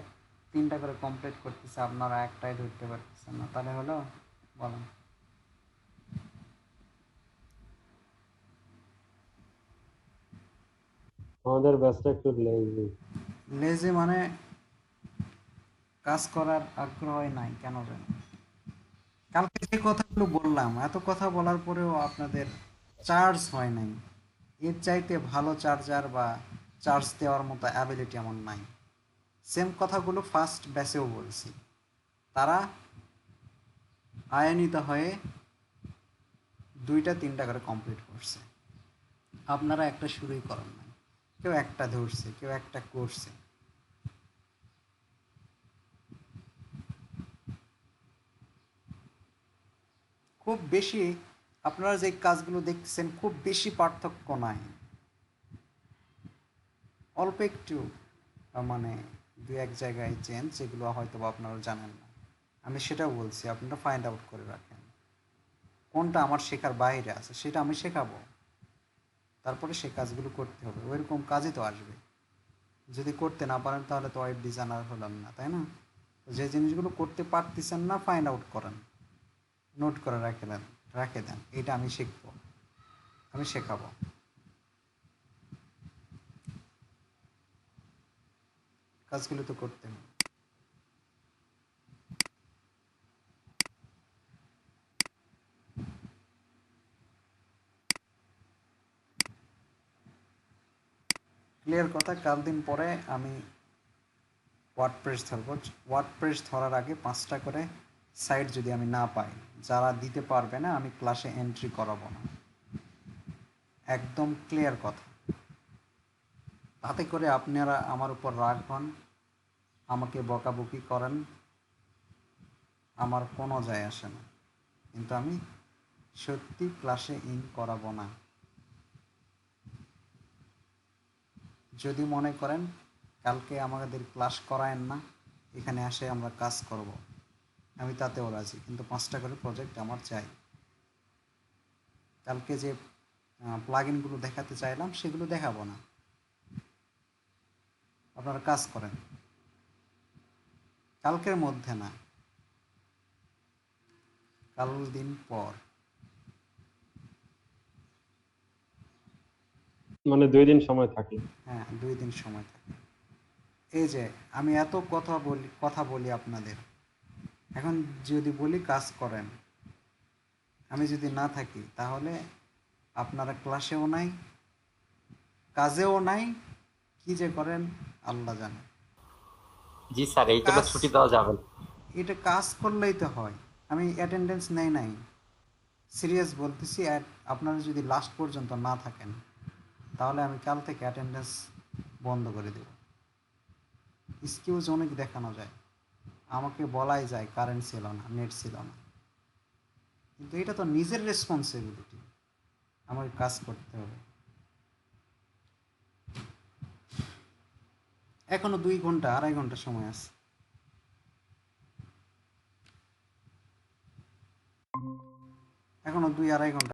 3টা করে কমপ্লিট করতেছে, আপনারা একটাই ধরতে পারতেছেন না, তাহলে হলো? বলেন। আমাদের ব্যাচটা একটু লেজি। লেজি মানে কাজ করার আগ্রহ নাই কেন জানি। কালকে যে কথাগুলো বললাম, এত কথা বলার পরেও আপনাদের চার্জ হয় নাই। এর চাইতে ভালো চার্জার বা চার্জ দেওয়ার মতো অ্যাবিলিটি আমার নাই। সেম কথাগুলো ফার্স্ট ব্যাচেও বলছি, তারা আয়ানিত হয়ে 2টা 3টা করে কমপ্লিট করছে, আপনারা একটা শুরুই করেন নাই। কেউ একটা ধরছে, কেউ একটা করছে। খুব বেশি আপনারা যে কাজগুলো দেখছেন খুব বেশি পার্থক্য নাই, অল্প একটু মানে 2-1 জায়গায় চেঞ্জ, যেগুলো হয়তো বা আপনারা জানেন না। আমি সেটাও বলছি, আপনারা ফাইন্ড আউট করে রাখেন কোনটা আমার শেখার বাইরে আছে, সেটা আমি শেখাবো, তারপরে সেই কাজগুলো করতে হবে। ওইরকম কাজই তো আসবে। যদি করতে না পারেন তাহলে তো ওয়েব ডিজাইনার হলাম না, তাই না? তো যে জিনিসগুলো করতে পারতেছেন না ফাইন্ড আউট করেন, নোট করে রেখে দেন, এটা আমি শিখবো, আমি শেখাবো। কাজগুলো তো করতে হবে। ক্লিয়ার কথা? কাল দিন পরে আমি ওয়ার্ডপ্রেস ধরবো। ওয়ার্ডপ্রেস ধরার আগে 5টা করে সাইট যদি আমি না পাই, যারা দিতে পারবে না আমি ক্লাসে এন্ট্রি করাবো না, একদম ক্লিয়ার কথা। তাতে করে আপনারা আমার উপর রাগ হন, আমাকে বকাবকি করেন, আমার কোনো যায় আসে না, কিন্তু আমি সত্যি ক্লাসে ইন করাবো না। যদি মনে করেন কালকে আমাদের ক্লাস করায়েন না, এখানে আসে আমরা কাজ করব, আমি তাতেও রাজি, কিন্তু 5টা করে প্রজেক্ট আমার চাই। কালকে যে প্লাগইনগুলো দেখাতে চাইলাম সেগুলো দেখাবো না, আপনারা কাজ করেন কালকের মধ্যে না, কাল দিন পর। মানে 2 দিন সময় থাকে। হ্যাঁ, 2 দিন সময় থাকে। এই যে আমি এত কথা বলি আপনাদের, এখন যদি বলি কাজ করেন, আমি যদি না থাকি তাহলে আপনারা ক্লাসেও নাই, কাজেও নাই, কি যে করেন আল্লাহ জানে। জি স্যার, এই জন্য কাজ, ছুটি দেওয়া যাবে না। এটা কাজ করলেই তো হয়। আমি অ্যাটেন্ডেন্স নাই, সিরিয়াস বলতেছি। আপনারা যদি লাস্ট পর্যন্ত না থাকেন তাহলে আমি কাল থেকে অ্যাটেন্ডেন্স বন্ধ করে দেব। এক্সকিউজ অনেক দেখানো যায়, আমাকে বলাই যায় কারেন্ট ছিল না, নেট ছিল না, কিন্তু এটা তো নিজের রেসপন্সিবিলিটি, আমার কাজ করতে হবে। এখনো 2 ঘন্টা 2.5 ঘন্টা সময় আছে। এখনো 2-2.5 ঘন্টা